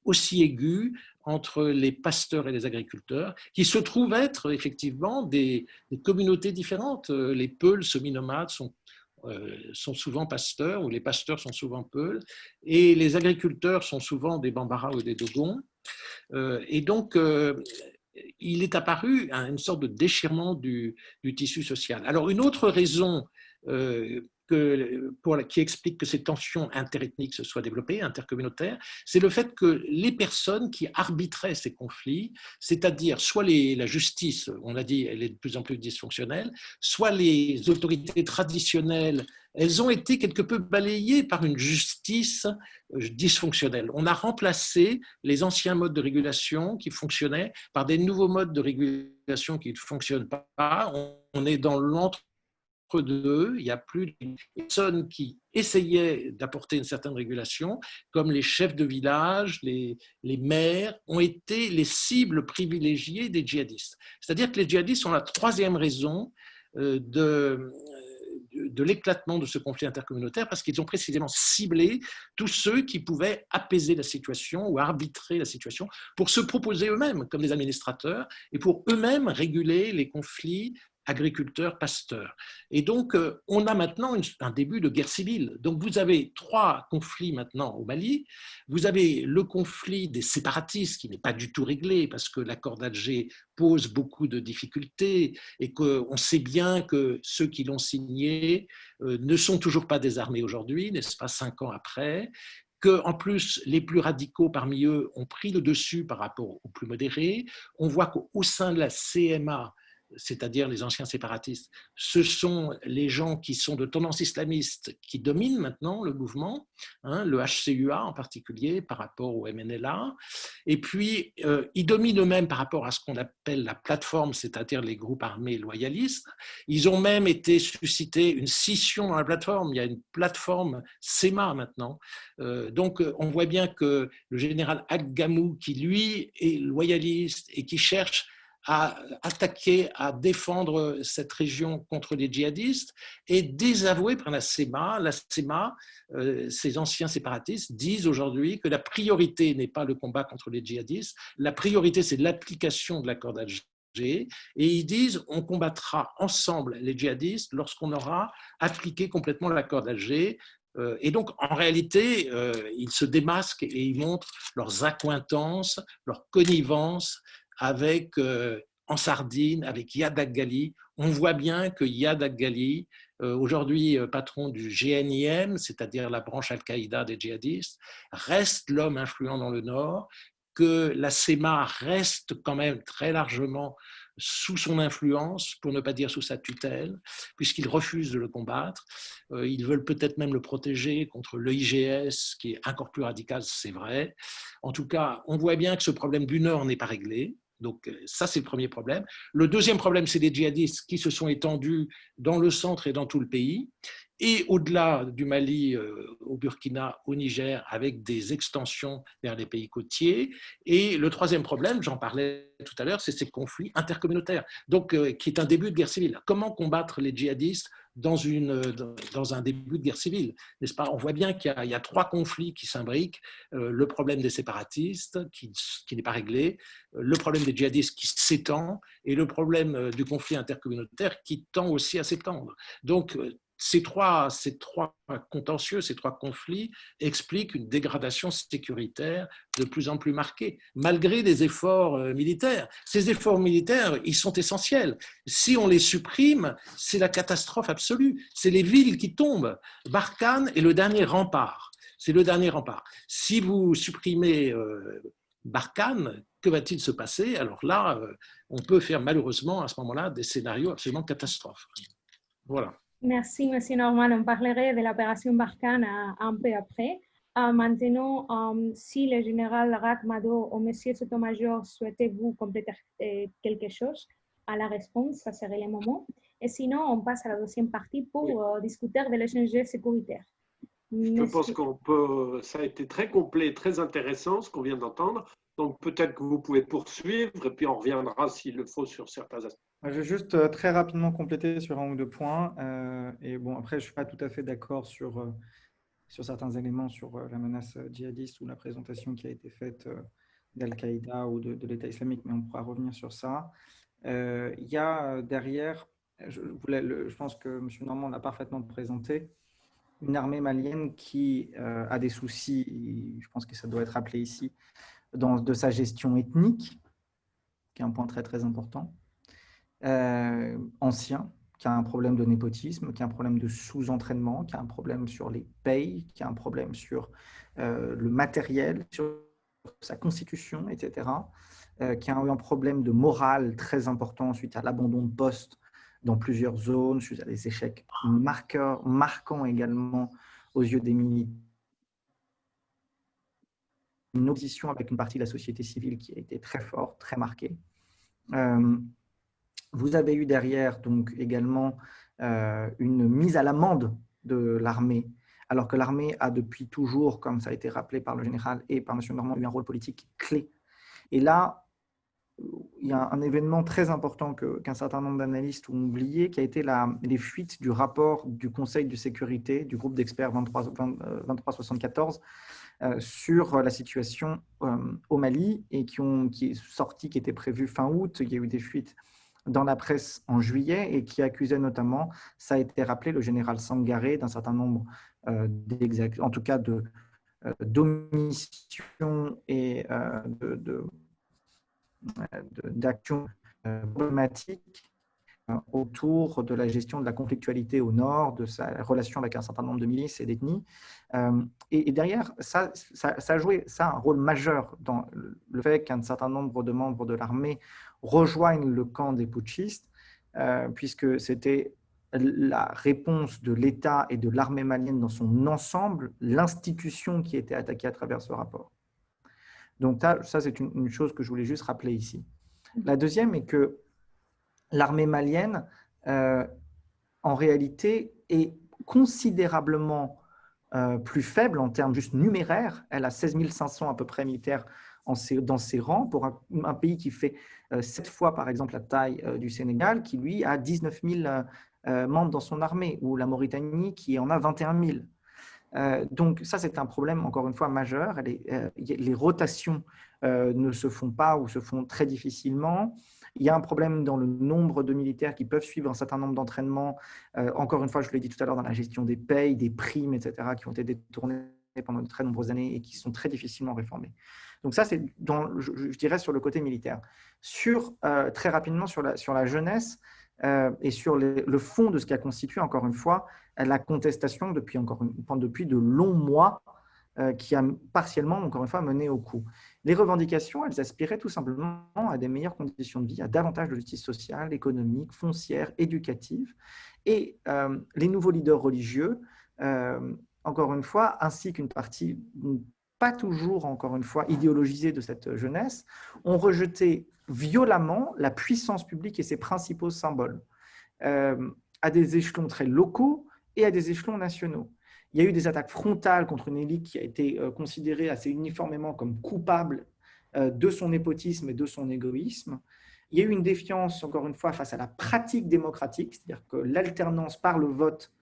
Speaker 4: aussi aiguë entre les pasteurs et les agriculteurs, qui se trouvent être effectivement des communautés différentes. Les Peuls semi-nomades sont souvent pasteurs, ou les pasteurs sont souvent Peuls, et les agriculteurs sont souvent des Bambara ou des Dogons. Et donc, il est apparu une sorte de déchirement du tissu social. Alors, une autre raison qui explique que ces tensions interethniques se soient développées, intercommunautaires, c'est le fait que les personnes qui arbitraient ces conflits, c'est-à-dire soit la justice, on a dit, elle est de plus en plus dysfonctionnelle, soit les autorités traditionnelles, elles ont été quelque peu balayées par une justice dysfonctionnelle. On a remplacé les anciens modes de régulation qui fonctionnaient par des nouveaux modes de régulation qui ne fonctionnent pas. On est dans l'entre-deux, il n'y a plus de personnes qui essayaient d'apporter une certaine régulation, comme les chefs de village, les maires, ont été les cibles privilégiées des djihadistes. C'est-à-dire que les djihadistes sont la troisième raison de l'éclatement de ce conflit intercommunautaire parce qu'ils ont précisément ciblé tous ceux qui pouvaient apaiser la situation ou arbitrer la situation pour se proposer eux-mêmes comme des administrateurs et pour eux-mêmes réguler les conflits agriculteurs, pasteurs. Et donc, on a maintenant un début de guerre civile. Donc, vous avez 3 conflits maintenant au Mali. Vous avez le conflit des séparatistes qui n'est pas du tout réglé parce que l'accord d'Alger pose beaucoup de difficultés et qu'on sait bien que ceux qui l'ont signé ne sont toujours pas désarmés aujourd'hui, n'est-ce pas, 5 ans après, qu'en plus, les plus radicaux parmi eux ont pris le dessus par rapport aux plus modérés. On voit qu'au sein de la CMA, c'est-à-dire les anciens séparatistes, ce sont les gens qui sont de tendance islamiste qui dominent maintenant le mouvement, le HCUA en particulier par rapport au MNLA. Et puis, ils dominent eux-mêmes par rapport à ce qu'on appelle la plateforme, c'est-à-dire les groupes armés loyalistes. Ils ont même été suscités une scission dans la plateforme. Il y a une plateforme SEMA maintenant. Donc, on voit bien que le général Aggamou, qui lui est loyaliste et qui cherche à attaquer, à défendre cette région contre les djihadistes, est désavoué par la SEMA. La SEMA, ces anciens séparatistes, disent aujourd'hui que la priorité n'est pas le combat contre les djihadistes, la priorité c'est l'application de l'accord d'Alger. Et ils disent on combattra ensemble les djihadistes lorsqu'on aura appliqué complètement l'accord d'Alger. Et donc, en réalité, ils se démasquent et ils montrent leurs accointances, leur connivence avec, en Sardine, avec Iyad Ghali. On voit bien que Iyad Ghali, aujourd'hui patron du GNIM, c'est-à-dire la branche Al-Qaïda des djihadistes, reste l'homme influent dans le Nord, que la SEMA reste quand même très largement sous son influence, pour ne pas dire sous sa tutelle, puisqu'ils refusent de le combattre. Ils veulent peut-être même le protéger contre l'EIGS, qui est encore plus radical, c'est vrai. En tout cas, on voit bien que ce problème du Nord n'est pas réglé. Donc ça, c'est le premier problème. Le deuxième problème, c'est les djihadistes qui se sont étendus dans le centre et dans tout le pays, et au-delà du Mali, au Burkina, au Niger, avec des extensions vers les pays côtiers. Et le troisième problème, j'en parlais tout à l'heure, c'est ces conflits intercommunautaires, donc, qui est un début de guerre civile. Comment combattre les djihadistes dans un début de guerre civile, n'est-ce pas? On voit bien qu'il y a 3 conflits qui s'imbriquent. Le problème des séparatistes, qui n'est pas réglé, le problème des djihadistes qui s'étend, et le problème du conflit intercommunautaire qui tend aussi à s'étendre. Donc, ces trois contentieux, ces 3 conflits expliquent une dégradation sécuritaire de plus en plus marquée, malgré les efforts militaires. Ces efforts militaires, ils sont essentiels. Si on les supprime, c'est la catastrophe absolue. C'est les villes qui tombent. Barkhane est le dernier rempart. C'est le dernier rempart. Si vous supprimez Barkhane, que va-t-il se passer? Alors là, on peut faire malheureusement à ce moment-là des scénarios absolument catastrophes. Voilà.
Speaker 6: Merci, M. Norman. On parlerait de l'opération Barkhane un peu après. Maintenant, si le général Rakhmado ou M. Sotomayor souhaitait vous compléter quelque chose à la réponse, ça serait le moment. Et sinon, on passe à la deuxième partie pour discuter de l'échange sécuritaire.
Speaker 3: Je pense qu'on peut, ça a été très complet, très intéressant ce qu'on vient d'entendre. Donc peut-être que vous pouvez poursuivre et puis on reviendra s'il le faut sur certains aspects.
Speaker 5: Je vais juste très rapidement compléter sur 1 ou 2 points. Et bon, après, je ne suis pas tout à fait d'accord sur certains éléments sur la menace djihadiste ou la présentation qui a été faite d'Al-Qaïda ou de l'État islamique, mais on pourra revenir sur ça. Il y a derrière, je pense que M. Normand l'a parfaitement présenté, une armée malienne qui a des soucis, je pense que ça doit être rappelé ici, de sa gestion ethnique, qui est un point très très important, ancien, qui a un problème de népotisme, qui a un problème de sous-entraînement, qui a un problème sur les payes, qui a un problème sur le matériel, sur sa constitution, etc., qui a eu un problème de morale très important suite à l'abandon de poste dans plusieurs zones, suite à des échecs marquants également aux yeux des militaires. Une opposition avec une partie de la société civile qui a été très forte, très marquée. Vous avez eu derrière donc également une mise à l'amende de l'armée, alors que l'armée a depuis toujours, comme ça a été rappelé par le général et par M. Normand, eu un rôle politique clé. Et là, il y a un événement très important qu'un certain nombre d'analystes ont oublié, qui a été les fuites du rapport du Conseil de sécurité, du groupe d'experts 2374, sur la situation au Mali, et qui est sorti, qui était prévu fin août. Il y a eu des fuites dans la presse en juillet et qui accusait notamment, ça a été rappelé, le général Sangaré d'un certain nombre en tout cas d'omissions et d'actions problématiques autour de la gestion de la conflictualité au nord, de sa relation avec un certain nombre de milices et d'ethnies. Et derrière, ça a joué un rôle majeur dans le fait qu'un certain nombre de membres de l'armée rejoignent le camp des putschistes, puisque c'était la réponse de l'État et de l'armée malienne dans son ensemble, l'institution qui était attaquée à travers ce rapport. Donc ça c'est une chose que je voulais juste rappeler ici. La deuxième est que l'armée malienne, en réalité, est considérablement plus faible en termes juste numéraires. Elle a 16 500 à peu près militaires dans ses rangs, pour un pays qui fait 7 fois, par exemple, la taille du Sénégal, qui, lui, a 19 000 membres dans son armée, ou la Mauritanie, qui en a 21 000. Donc ça, c'est un problème, encore une fois, majeur. Les rotations ne se font pas ou se font très difficilement. Il y a un problème dans le nombre de militaires qui peuvent suivre un certain nombre d'entraînements. Encore une fois, je l'ai dit tout à l'heure, dans la gestion des payes, des primes, etc., qui ont été détournés pendant de très nombreuses années et qui sont très difficilement réformés. Donc ça, c'est, je dirais, sur le côté militaire. Très rapidement, sur la jeunesse et sur le fond de ce qui a constitué, encore une fois, la contestation depuis de longs mois, qui a partiellement, encore une fois, mené au coup. Les revendications, elles aspiraient tout simplement à des meilleures conditions de vie, à davantage de justice sociale, économique, foncière, éducative. Et les nouveaux leaders religieux, encore une fois, ainsi qu'une partie pas toujours, encore une fois, idéologisée de cette jeunesse, ont rejeté violemment la puissance publique et ses principaux symboles, à des échelons très locaux et à des échelons nationaux. Il y a eu des attaques frontales contre une élite qui a été considérée assez uniformément comme coupable de son népotisme et de son égoïsme. Il y a eu une défiance, encore une fois, face à la pratique démocratique, c'est-à-dire que l'alternance par le vote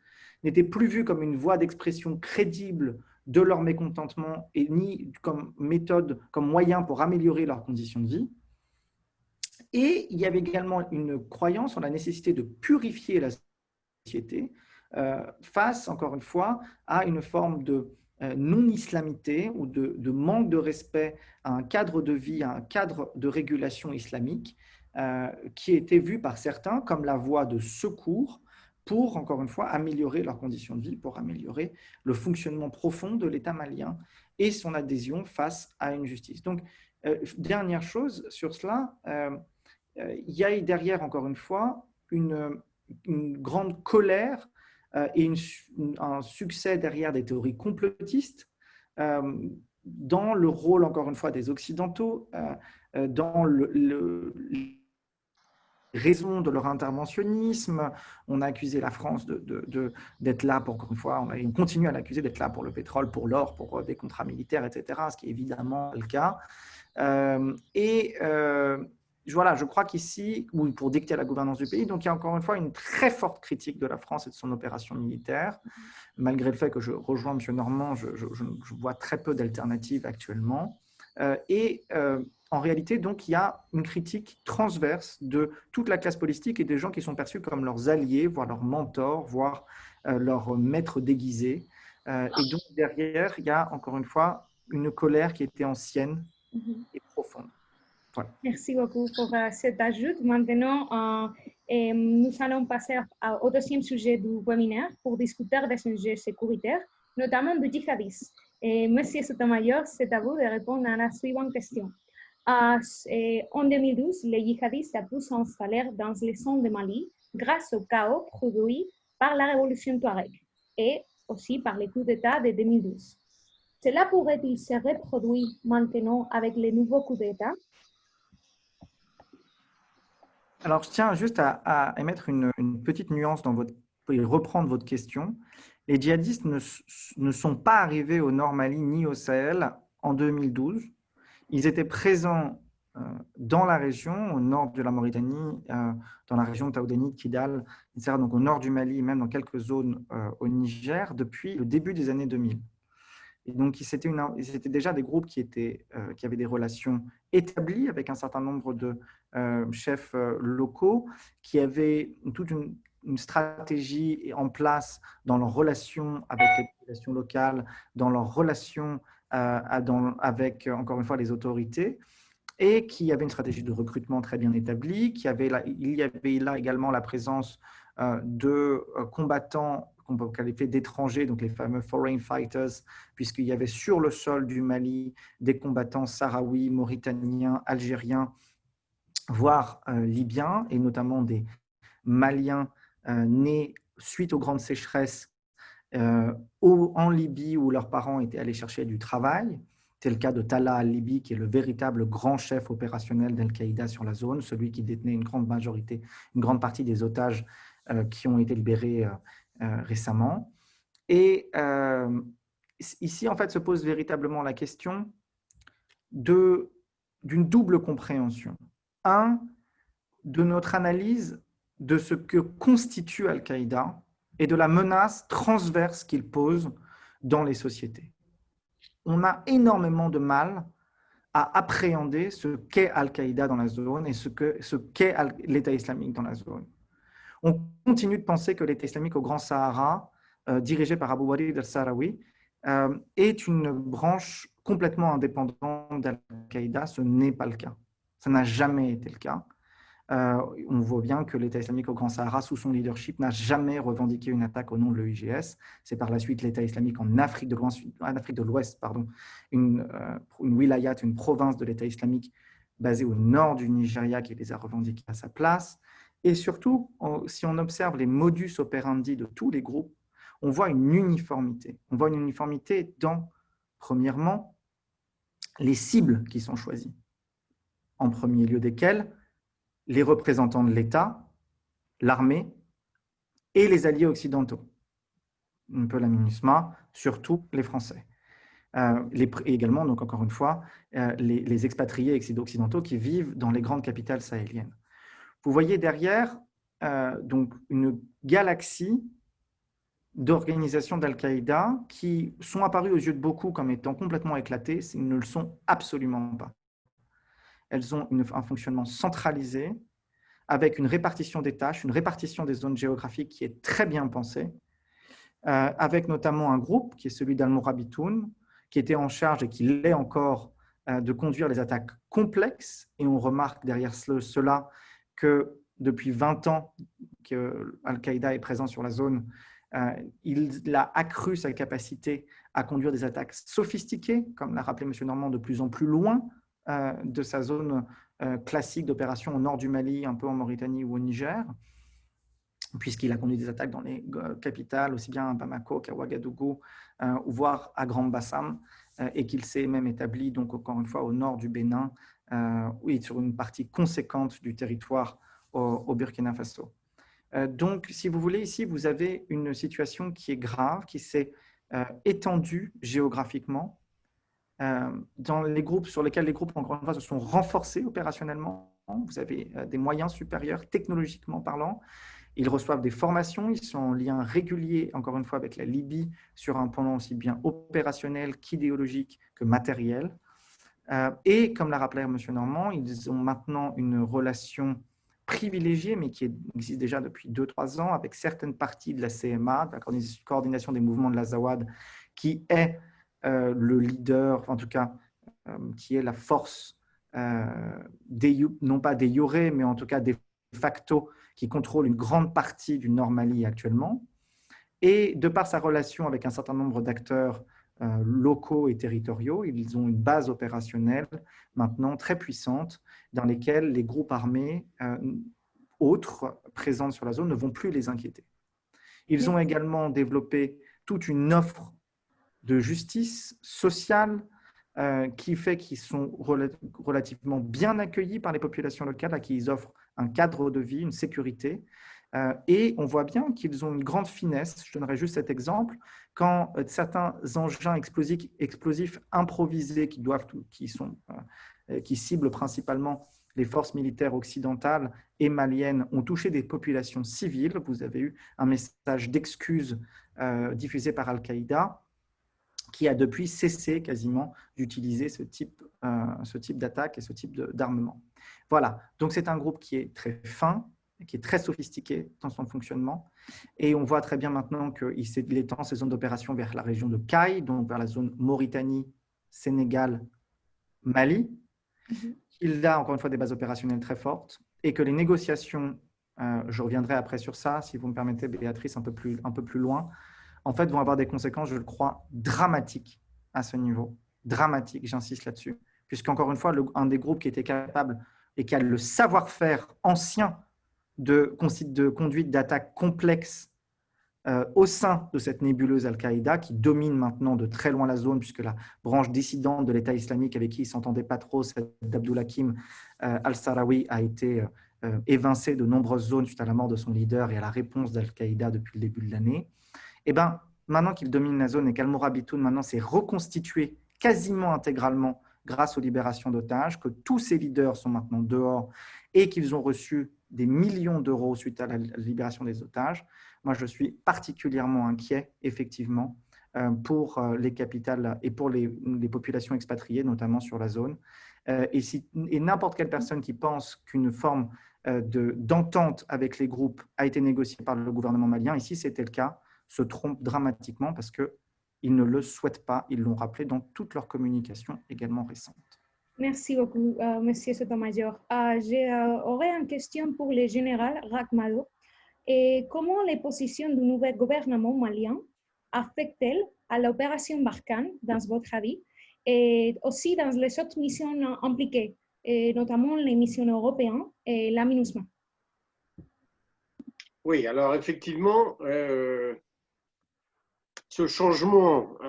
Speaker 5: n'était plus vue comme une voie d'expression crédible de leur mécontentement et ni comme méthode, comme moyen pour améliorer leurs conditions de vie. Et il y avait également une croyance en la nécessité de purifier la société face, encore une fois, à une forme de non-islamité ou de manque de respect à un cadre de vie, à un cadre de régulation islamique qui était vu par certains comme la voie de secours pour, encore une fois, améliorer leurs conditions de vie, pour améliorer le fonctionnement profond de l'État malien et son adhésion face à une justice. Donc, dernière chose sur cela, il y a derrière, encore une fois, une grande colère et un succès derrière des théories complotistes dans le rôle, encore une fois, des Occidentaux, dans les raisons de leur interventionnisme. On a accusé la France d'être là, pour, encore une fois, on continue à l'accuser d'être là pour le pétrole, pour l'or, pour des contrats militaires, etc., ce qui est évidemment le cas. Voilà, je crois qu'ici, ou pour dicter la gouvernance du pays, donc il y a encore une fois une très forte critique de la France et de son opération militaire, malgré le fait que je rejoins M. Normand, je vois très peu d'alternatives actuellement. En réalité, donc, il y a une critique transverse de toute la classe politique et des gens qui sont perçus comme leurs alliés, voire leurs mentors, voire leurs maîtres déguisés. Et donc, derrière, il y a encore une fois une colère qui était ancienne et profonde. Voilà.
Speaker 6: Merci beaucoup pour cet ajout. Maintenant, nous allons passer au deuxième sujet du webinaire pour discuter des enjeux sécuritaires, notamment du djihadisme. Monsieur Sotomayor, c'est à vous de répondre à la suivante question. En 2012, les djihadistes ont pu s'installer dans les zones de Mali grâce au chaos produit par la révolution Touareg et aussi par les coups d'État de 2012. Cela pourrait-il se reproduire maintenant avec les nouveaux coups d'État?
Speaker 5: Alors, je tiens juste à émettre une petite nuance pour reprendre votre question. Les djihadistes ne sont pas arrivés au Nord Mali ni au Sahel en 2012. Ils étaient présents dans la région, au nord de la Mauritanie, dans la région de Taoudani, de Kidal, etc., donc au nord du Mali, même dans quelques zones au Niger, depuis le début des années 2000. Et donc, c'était déjà des groupes qui avaient des relations établies avec un certain nombre de chefs locaux, qui avaient toute une stratégie en place dans leurs relations avec les populations locales, dans leurs relations avec, encore une fois, les autorités, et qui avaient une stratégie de recrutement très bien établie. Il y avait là également la présence de combattants qu'on peut qualifier d'étrangers, donc les fameux foreign fighters, puisqu'il y avait sur le sol du Mali des combattants sahraouis, mauritaniens, algériens, voire libyens, et notamment des Maliens nés suite aux grandes sécheresses en Libye, où leurs parents étaient allés chercher du travail. C'est le cas de Talha al-Libi, qui est le véritable grand chef opérationnel d'Al-Qaïda sur la zone, celui qui détenait une grande partie des otages qui ont été libérés récemment. Et ici, en fait, se pose véritablement la question d'une double compréhension. Un, de notre analyse de ce que constitue Al-Qaïda et de la menace transverse qu'il pose dans les sociétés. On a énormément de mal à appréhender ce qu'est Al-Qaïda dans la zone et ce qu'est l'État islamique dans la zone. On continue de penser que l'État islamique au Grand Sahara, dirigé par Abu Walid al-Sahraoui, est une branche complètement indépendante d'Al-Qaïda. Ce n'est pas le cas. Ça n'a jamais été le cas. On voit bien que l'État islamique au Grand Sahara, sous son leadership, n'a jamais revendiqué une attaque au nom de l'EIGS. C'est par la suite l'État islamique en Afrique de l'Ouest, une wilayat, une province de l'État islamique basée au nord du Nigeria qui les a revendiqués à sa place. Et surtout, si on observe les modus operandi de tous les groupes, on voit une uniformité. On voit une uniformité dans, premièrement, les cibles qui sont choisies. En premier lieu desquelles, les représentants de l'État, l'armée et les alliés occidentaux. Un peu la MINUSMA, surtout les Français. Et également, donc encore une fois, les expatriés occidentaux qui vivent dans les grandes capitales sahéliennes. Vous voyez derrière donc une galaxie d'organisations d'Al-Qaïda qui sont apparues aux yeux de beaucoup comme étant complètement éclatées, ils ne le sont absolument pas. Elles ont un fonctionnement centralisé, avec une répartition des tâches, une répartition des zones géographiques qui est très bien pensée, avec notamment un groupe qui est celui d'Al-Mourabitoun, qui était en charge et qui l'est encore de conduire les attaques complexes. Et on remarque derrière cela que depuis 20 ans que Al-Qaïda est présent sur la zone, il a accru sa capacité à conduire des attaques sophistiquées, comme l'a rappelé M. Normand, de plus en plus loin de sa zone classique d'opération au nord du Mali, un peu en Mauritanie ou au Niger, puisqu'il a conduit des attaques dans les capitales, aussi bien à Bamako qu'à Ouagadougou, voire à Grand Bassam, et qu'il s'est même établi, donc encore une fois, au nord du Bénin, et sur une partie conséquente du territoire au Burkina Faso. Donc, si vous voulez, ici, vous avez une situation qui est grave, qui s'est étendue géographiquement, dans les groupes sur lesquels les groupes, encore une fois, se sont renforcés opérationnellement. Vous avez des moyens supérieurs, technologiquement parlant. Ils reçoivent des formations, ils sont en lien régulier, encore une fois, avec la Libye, sur un plan aussi bien opérationnel qu'idéologique que matériel. Et, comme l'a rappelé M. Normand, ils ont maintenant une relation privilégiée, mais qui existe déjà depuis 2-3 ans, avec certaines parties de la CMA, de la coordination des mouvements de l'Azawad, qui est le leader, en tout cas, qui est la force, non pas de jure, mais en tout cas de facto, qui contrôle une grande partie du Nord Mali actuellement. Et de par sa relation avec un certain nombre d'acteurs locaux et territoriaux, ils ont une base opérationnelle maintenant très puissante dans lesquelles les groupes armés autres présents sur la zone ne vont plus les inquiéter. Ils ont également développé toute une offre de justice sociale qui fait qu'ils sont relativement bien accueillis par les populations locales à qui ils offrent un cadre de vie, une sécurité. Et on voit bien qu'ils ont une grande finesse. Je donnerai juste cet exemple. Quand certains engins explosifs improvisés qui ciblent principalement les forces militaires occidentales et maliennes ont touché des populations civiles, vous avez eu un message d'excuse diffusé par Al-Qaïda qui a depuis cessé quasiment d'utiliser ce type d'attaque et ce type d'armement. Voilà, donc c'est un groupe qui est très fin, qui est très sophistiqué dans son fonctionnement, et on voit très bien maintenant qu'il étend ses zones d'opération vers la région de Caille, donc vers la zone Mauritanie, Sénégal, Mali. Il a encore une fois des bases opérationnelles très fortes, et que les négociations, je reviendrai après sur ça, si vous me permettez, Béatrice, un peu plus loin, en fait, vont avoir des conséquences, je le crois, dramatiques à ce niveau. Dramatiques, j'insiste là-dessus. Puisqu'encore une fois, un des groupes qui était capable et qui a le savoir-faire ancien de conduite d'attaques complexes au sein de cette nébuleuse Al-Qaïda, qui domine maintenant de très loin la zone, puisque la branche dissidente de l'État islamique, avec qui il ne s'entendait pas trop, celle d'Abdul Hakim al-Sarawi, a été évincée de nombreuses zones suite à la mort de son leader et à la réponse d'Al-Qaïda depuis le début de l'année. Et bien, maintenant qu'il domine la zone et qu'Al-Mourabitoun maintenant s'est reconstitué quasiment intégralement grâce aux libérations d'otages, que tous ces leaders sont maintenant dehors et qu'ils ont reçu des millions d'euros suite à la libération des otages, moi je suis particulièrement inquiet, effectivement, pour les capitales et pour les populations expatriées, notamment sur la zone. Et n'importe quelle personne qui pense qu'une forme d'entente avec les groupes a été négociée par le gouvernement malien, ici c'était le cas, se trompent dramatiquement parce qu'ils ne le souhaitent pas. Ils l'ont rappelé dans toutes leurs communications également récentes.
Speaker 6: Merci beaucoup, Monsieur Sotomayor. J'aurais une question pour le général Rakhmalo. Et comment les positions du nouvel gouvernement malien affectent-elles à l'opération Barkhane, dans votre avis, et aussi dans les autres missions impliquées, et notamment les missions européennes et la MINUSMA?
Speaker 3: Oui, alors effectivement, ce changement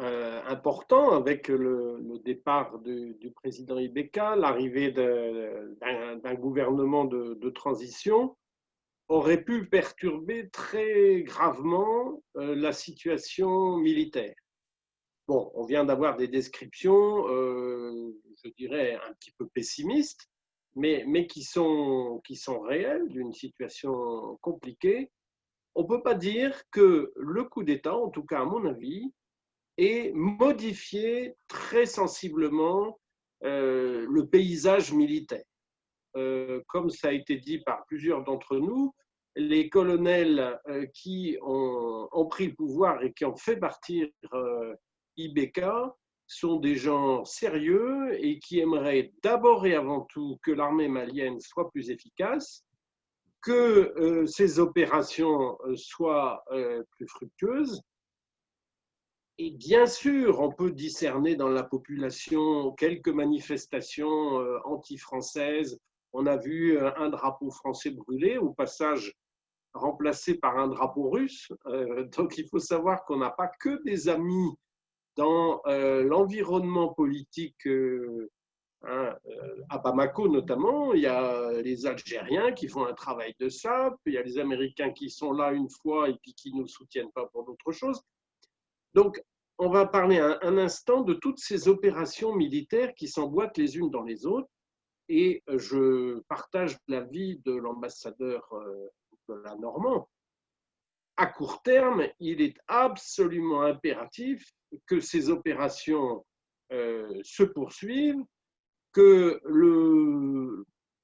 Speaker 3: important avec le départ du président Ibeka, l'arrivée d'un gouvernement de transition, aurait pu perturber très gravement la situation militaire. Bon, on vient d'avoir des descriptions, je dirais, un petit peu pessimistes, mais qui sont réelles, d'une situation compliquée. On ne peut pas dire que le coup d'État, en tout cas à mon avis, ait modifié très sensiblement le paysage militaire. Comme ça a été dit par plusieurs d'entre nous, les colonels qui ont pris le pouvoir et qui ont fait partir Ibeka sont des gens sérieux et qui aimeraient d'abord et avant tout que l'armée malienne soit plus efficace, que ces opérations soient plus fructueuses. Et bien sûr, on peut discerner dans la population quelques manifestations anti-françaises. On a vu un drapeau français brûlé, au passage remplacé par un drapeau russe. Donc il faut savoir qu'on n'a pas que des amis dans l'environnement politique à Bamako notamment. Il y a les Algériens qui font un travail de sape, il y a les Américains qui sont là une fois et puis qui ne nous soutiennent pas pour d'autres choses. Donc, on va parler un instant de toutes ces opérations militaires qui s'emboîtent les unes dans les autres. Et je partage l'avis de l'ambassadeur Nicolas Normand. À court terme, il est absolument impératif que ces opérations se poursuivent, que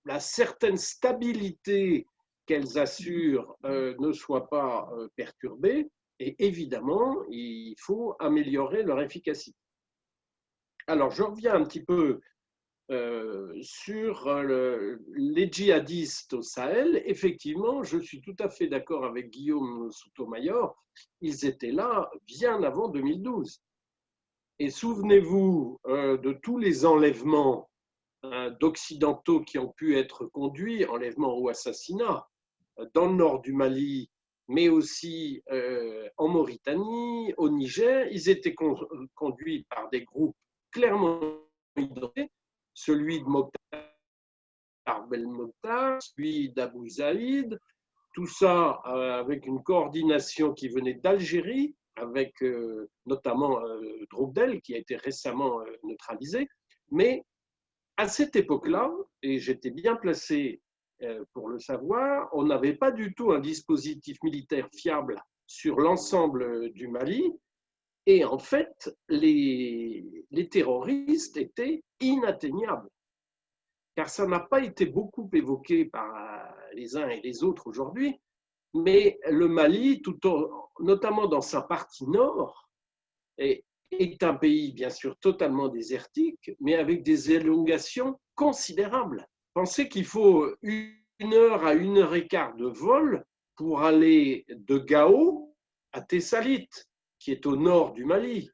Speaker 3: la certaine stabilité qu'elles assurent ne soit pas perturbée. Et évidemment, il faut améliorer leur efficacité. Alors, je reviens un petit peu sur les djihadistes au Sahel. Effectivement, je suis tout à fait d'accord avec Guillaume Sotomayor, ils étaient là bien avant 2012. Et souvenez-vous de tous les enlèvements d'occidentaux qui ont pu être conduits, enlèvements ou assassinats, dans le nord du Mali, mais aussi en Mauritanie, au Niger. Ils étaient conduits par des groupes clairement identifiés, celui de Mokhtar Belmokhtar, celui d'Abou Zaïd, tout ça avec une coordination qui venait d'Algérie, avec notamment Droukdel, qui a été récemment neutralisé. Mais à cette époque-là, et j'étais bien placé pour le savoir, on n'avait pas du tout un dispositif militaire fiable sur l'ensemble du Mali. Et en fait, les terroristes étaient inatteignables, car ça n'a pas été beaucoup évoqué par les uns et les autres aujourd'hui, mais le Mali, notamment dans sa partie nord, est un pays bien sûr totalement désertique, mais avec des élongations considérables. Pensez qu'il faut 1 heure à 1 heure et quart de vol pour aller de Gao à Tessalit, qui est au nord du Mali,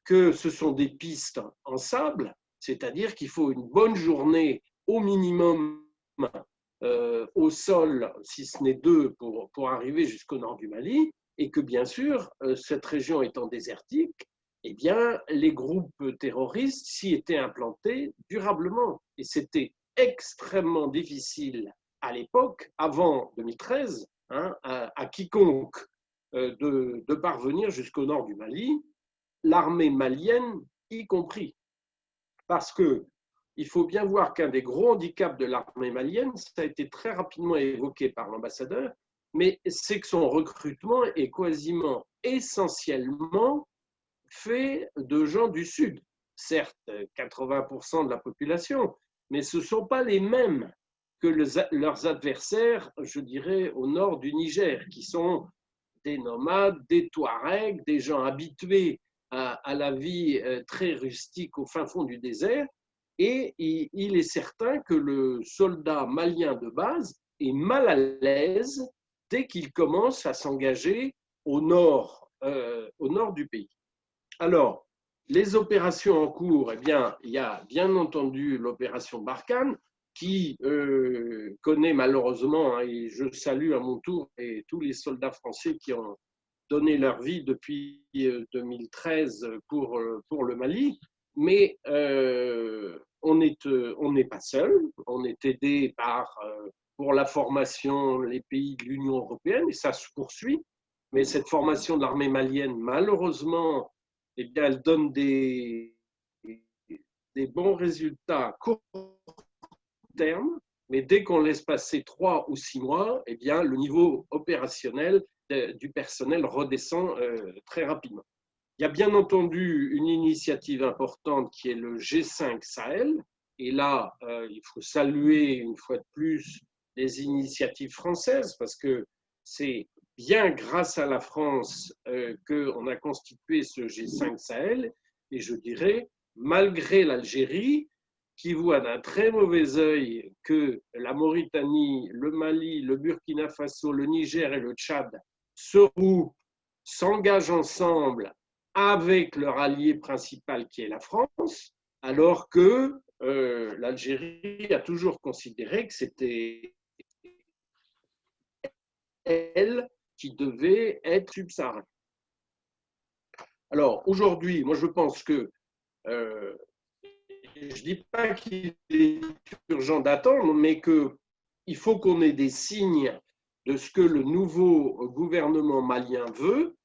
Speaker 3: que ce sont des pistes en sable, c'est-à-dire qu'il faut une bonne journée au minimum au sol, si ce n'est 2, pour arriver jusqu'au nord du Mali, et que bien sûr, cette région étant désertique, eh bien, les groupes terroristes s'y étaient implantés durablement. Et c'était extrêmement difficile à l'époque, avant 2013, à quiconque de parvenir jusqu'au nord du Mali, l'armée malienne y compris. Parce que il faut bien voir qu'un des gros handicaps de l'armée malienne, ça a été très rapidement évoqué par l'ambassadeur, mais c'est que son recrutement est quasiment essentiellement fait de gens du Sud. Certes, 80% de la population, mais ce ne sont pas les mêmes que leurs adversaires, je dirais, au nord du Niger, qui sont des nomades, des Touaregs, des gens habitués à la vie très rustique au fin fond du désert. Et il est certain que le soldat malien de base est mal à l'aise dès qu'il commence à s'engager au nord du pays. Alors, les opérations en cours, eh bien, il y a bien entendu l'opération Barkhane qui connaît malheureusement, et je salue à mon tour et tous les soldats français qui ont donné leur vie depuis 2013 pour le Mali, mais on n'est pas seul, on est aidé pour la formation les pays de l'Union européenne, et ça se poursuit, mais cette formation de l'armée malienne, malheureusement, eh bien, elle donne des bons résultats à court terme, mais dès qu'on laisse passer 3 ou 6 mois, eh bien, le niveau opérationnel du personnel redescend très rapidement. Il y a bien entendu une initiative importante qui est le G5 Sahel, et là, il faut saluer une fois de plus les initiatives françaises, parce que c'est bien grâce à la France qu'on a constitué ce G5 Sahel, et je dirais, malgré l'Algérie, qui voit d'un très mauvais œil que la Mauritanie, le Mali, le Burkina Faso, le Niger et le Tchad se regroupent, s'engagent ensemble avec leur allié principal qui est la France, alors que l'Algérie a toujours considéré que c'était elle qui devait être subsaharienne. Alors aujourd'hui, moi je pense que je ne dis pas qu'il est urgent d'attendre, mais qu'il faut qu'on ait des signes de ce que le nouveau gouvernement malien veut,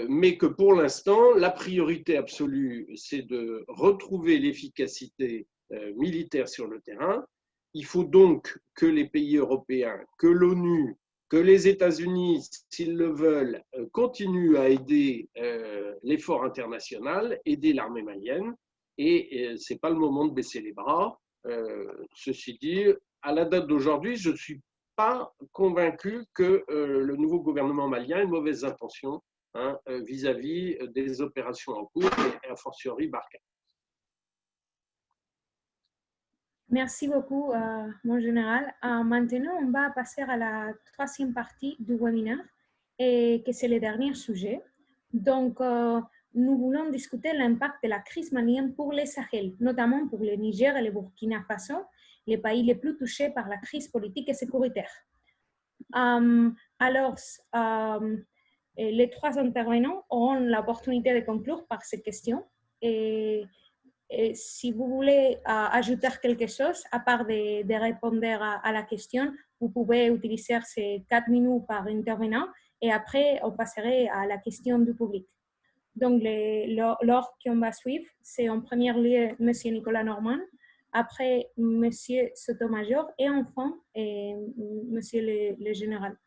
Speaker 3: mais que pour l'instant, la priorité absolue, c'est de retrouver l'efficacité militaire sur le terrain. Il faut donc que les pays européens, que l'ONU, que les États-Unis, s'ils le veulent, continuent à aider l'effort international, aider l'armée malienne. Et ce n'est pas le moment de baisser les bras. Ceci dit, à la date d'aujourd'hui, je ne suis pas convaincu que le nouveau gouvernement malien ait une mauvaise intention vis-à-vis des opérations en cours et a fortiori Barkhane.
Speaker 6: Merci beaucoup, mon général. Maintenant, on va passer à la troisième partie du webinaire, et que c'est le dernier sujet. Donc, nous voulons discuter l'impact de la crise malienne pour les Sahel, notamment pour le Niger et le Burkina Faso, les pays les plus touchés par la crise politique et sécuritaire. Alors, les 3 intervenants auront l'opportunité de conclure par ces questions. Et si vous voulez ajouter quelque chose, à part de répondre à la question, vous pouvez utiliser ces 4 minutes par intervenant, et après, on passerait à la question du public. Donc, l'ordre qu'on va suivre, c'est en premier lieu M. Nicolas Normand, après M. Sotomayor, et enfin M. le général.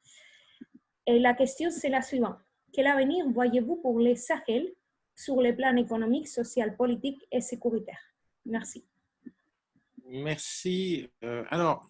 Speaker 6: Et la question, c'est la suivante. Quel avenir voyez-vous pour les Sahel sur les plans économique, social, politique et sécuritaire. Merci.
Speaker 4: Merci. Alors,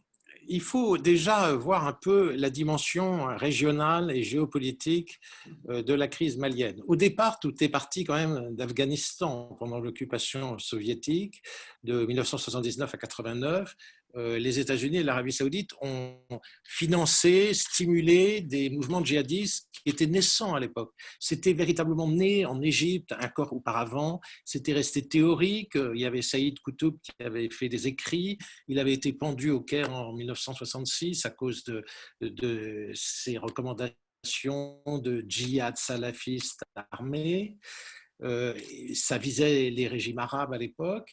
Speaker 4: il faut déjà voir un peu la dimension régionale et géopolitique de la crise malienne. Au départ, tout est parti quand même d'Afghanistan pendant l'occupation soviétique de 1979 à 89. Les États-Unis et l'Arabie saoudite ont financé, stimulé des mouvements djihadistes qui étaient naissants à l'époque. C'était véritablement né en Égypte encore auparavant. C'était resté théorique. Il y avait Saïd Qutb qui avait fait des écrits. Il avait été pendu au Caire en 1966 à cause de ses recommandations de djihad salafiste armé. Ça visait les régimes arabes à l'époque.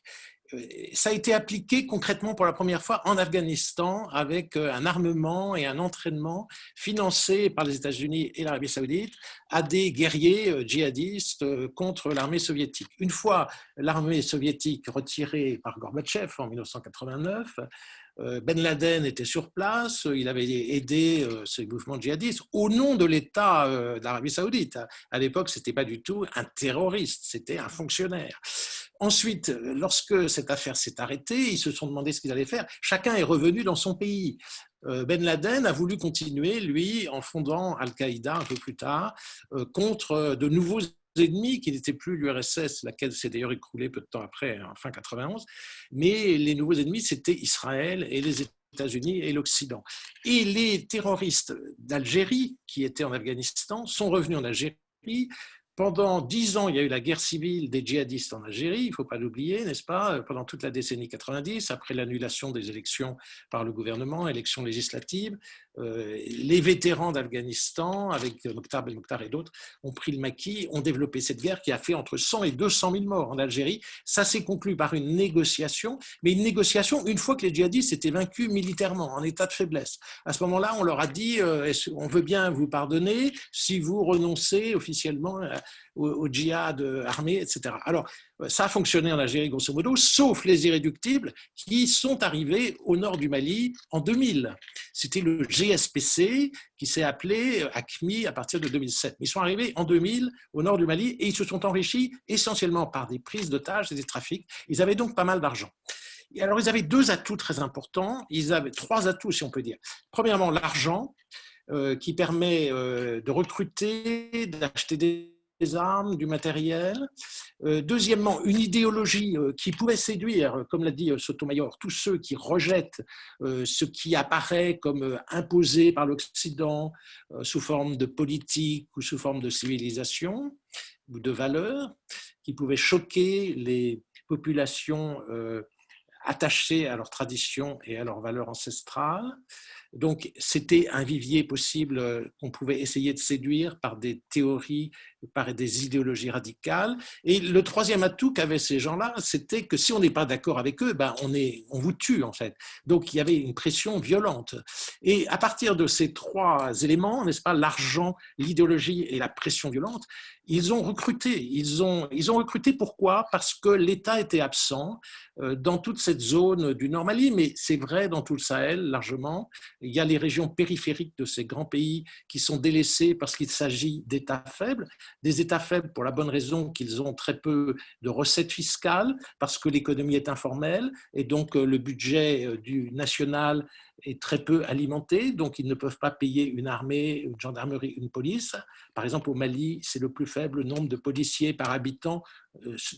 Speaker 4: Ça a été appliqué concrètement pour la première fois en Afghanistan avec un armement et un entraînement financé par les États-Unis et l'Arabie saoudite à des guerriers djihadistes contre l'armée soviétique. Une fois l'armée soviétique retirée par Gorbatchev en 1989, Ben Laden était sur place, il avait aidé ces mouvements djihadistes au nom de l'État d'Arabie saoudite. À l'époque, ce n'était pas du tout un terroriste, c'était un fonctionnaire. Ensuite, lorsque cette affaire s'est arrêtée, ils se sont demandé ce qu'ils allaient faire. Chacun est revenu dans son pays. Ben Laden a voulu continuer, lui, en fondant Al-Qaïda un peu plus tard, contre de nouveaux ennemis qui n'étaient plus l'URSS, laquelle s'est d'ailleurs écroulée peu de temps après, en fin 91, mais les nouveaux ennemis, c'était Israël et les États-Unis et l'Occident. Et les terroristes d'Algérie, qui étaient en Afghanistan, sont revenus en Algérie. Pendant 10 ans, il y a eu la guerre civile des djihadistes en Algérie, il ne faut pas l'oublier, n'est-ce pas, pendant toute la décennie 90, après l'annulation des élections par le gouvernement, élections législatives. Les vétérans d'Afghanistan, avec Mokhtar Ben-Mokhtar et d'autres, ont pris le maquis, ont développé cette guerre qui a fait entre 100 et 200 000 morts en Algérie. Ça s'est conclu par une négociation, mais une négociation une fois que les djihadistes étaient vaincus militairement, en état de faiblesse. À ce moment-là, on leur a dit on veut bien vous pardonner si vous renoncez officiellement au djihad armé, etc. Alors, ça a fonctionné en Algérie, grosso modo, sauf les irréductibles qui sont arrivés au nord du Mali en 2000. C'était le GSPC qui s'est appelé AQMI à partir de 2007. Ils sont arrivés en 2000 au nord du Mali et ils se sont enrichis essentiellement par des prises d'otages et des trafics. Ils avaient donc pas mal d'argent. Et alors, ils avaient deux atouts très importants. Ils avaient trois atouts, si on peut dire. Premièrement, l'argent qui permet de recruter, d'acheter des armes, du matériel. Deuxièmement, une idéologie qui pouvait séduire, comme l'a dit Sotomayor, tous ceux qui rejettent ce qui apparaît comme imposé par l'Occident sous forme de politique ou sous forme de civilisation ou de valeurs, qui pouvaient choquer les populations attachées à leurs traditions et à leurs valeurs ancestrales. Donc, c'était un vivier possible qu'on pouvait essayer de séduire par des théories, par des idéologies radicales. Et le troisième atout qu'avaient ces gens-là, c'était que si on n'est pas d'accord avec eux, ben on vous tue en fait. Donc, il y avait une pression violente. Et à partir de ces trois éléments, n'est-ce pas, l'argent, l'idéologie et la pression violente, ils ont recruté. Ils ont recruté pourquoi ? Parce que l'État était absent dans toute cette zone du Nord Mali, mais c'est vrai dans tout le Sahel largement. Il y a les régions périphériques de ces grands pays qui sont délaissés parce qu'il s'agit d'États faibles, des États faibles pour la bonne raison qu'ils ont très peu de recettes fiscales, parce que l'économie est informelle et donc le budget du national est très peu alimenté, donc ils ne peuvent pas payer une armée, une gendarmerie, une police. Par exemple, au Mali, c'est le plus faible nombre de policiers par habitant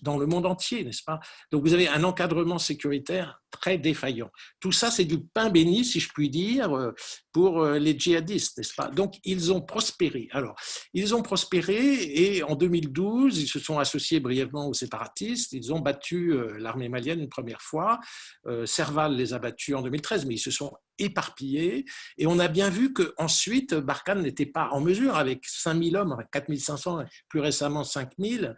Speaker 4: dans le monde entier, n'est-ce pas ? Donc vous avez un encadrement sécuritaire très défaillant. Tout ça, c'est du pain béni, si je puis dire, pour les djihadistes, n'est-ce pas ? Donc ils ont prospéré. Alors, ils ont prospéré et en 2012, ils se sont associés brièvement aux séparatistes. Ils ont battu l'armée malienne une première fois. Serval les a battus en 2013, mais ils se sont éparpillés. Et on a bien vu qu'ensuite, Barkhane n'était pas en mesure, avec 5000 hommes, 4500, plus récemment 5000,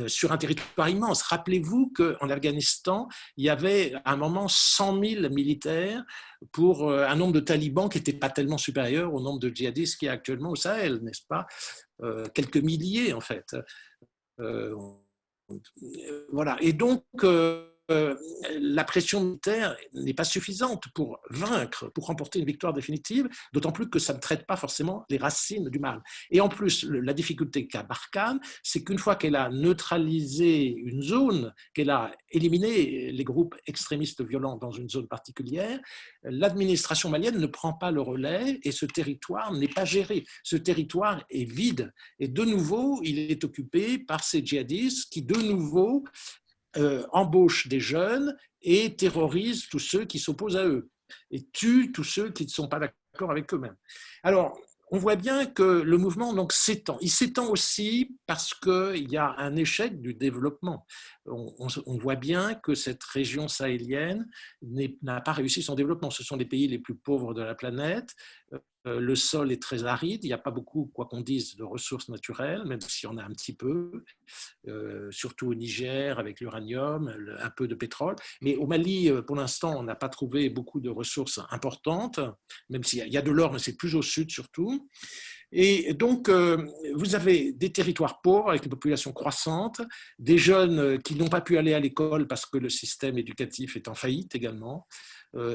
Speaker 4: sur un territoire immense. Rappelez-vous qu'en Afghanistan, il y avait à un moment 100 000 militaires pour un nombre de talibans qui n'était pas tellement supérieur au nombre de djihadistes qu'il y a actuellement au Sahel, n'est-ce pas ? Quelques milliers, en fait. Voilà. Et donc, la pression militaire n'est pas suffisante pour vaincre, pour remporter une victoire définitive, d'autant plus que ça ne traite pas forcément les racines du mal. Et en plus, la difficulté qu'a Barkhane, c'est qu'une fois qu'elle a neutralisé une zone, qu'elle a éliminé les groupes extrémistes violents dans une zone particulière, l'administration malienne ne prend pas le relais et ce territoire n'est pas géré. Ce territoire est vide. Et de nouveau, il est occupé par ces djihadistes qui, de nouveau, embauchent des jeunes et terrorisent tous ceux qui s'opposent à eux et tuent tous ceux qui ne sont pas d'accord avec eux-mêmes. Alors, on voit bien que le mouvement donc s'étend. Il s'étend aussi parce qu'il y a un échec du développement. On voit bien que cette région sahélienne n'a pas réussi son développement. Ce sont les pays les plus pauvres de la planète. Le sol est très aride, il n'y a pas beaucoup, quoi qu'on dise, de ressources naturelles, même s'il y en a un petit peu, surtout au Niger avec l'uranium, un peu de pétrole. Mais au Mali, pour l'instant, on n'a pas trouvé beaucoup de ressources importantes, même s'il y a de l'or, mais c'est plus au sud surtout. Et donc, vous avez des territoires pauvres avec une population croissante, des jeunes qui n'ont pas pu aller à l'école parce que le système éducatif est en faillite également.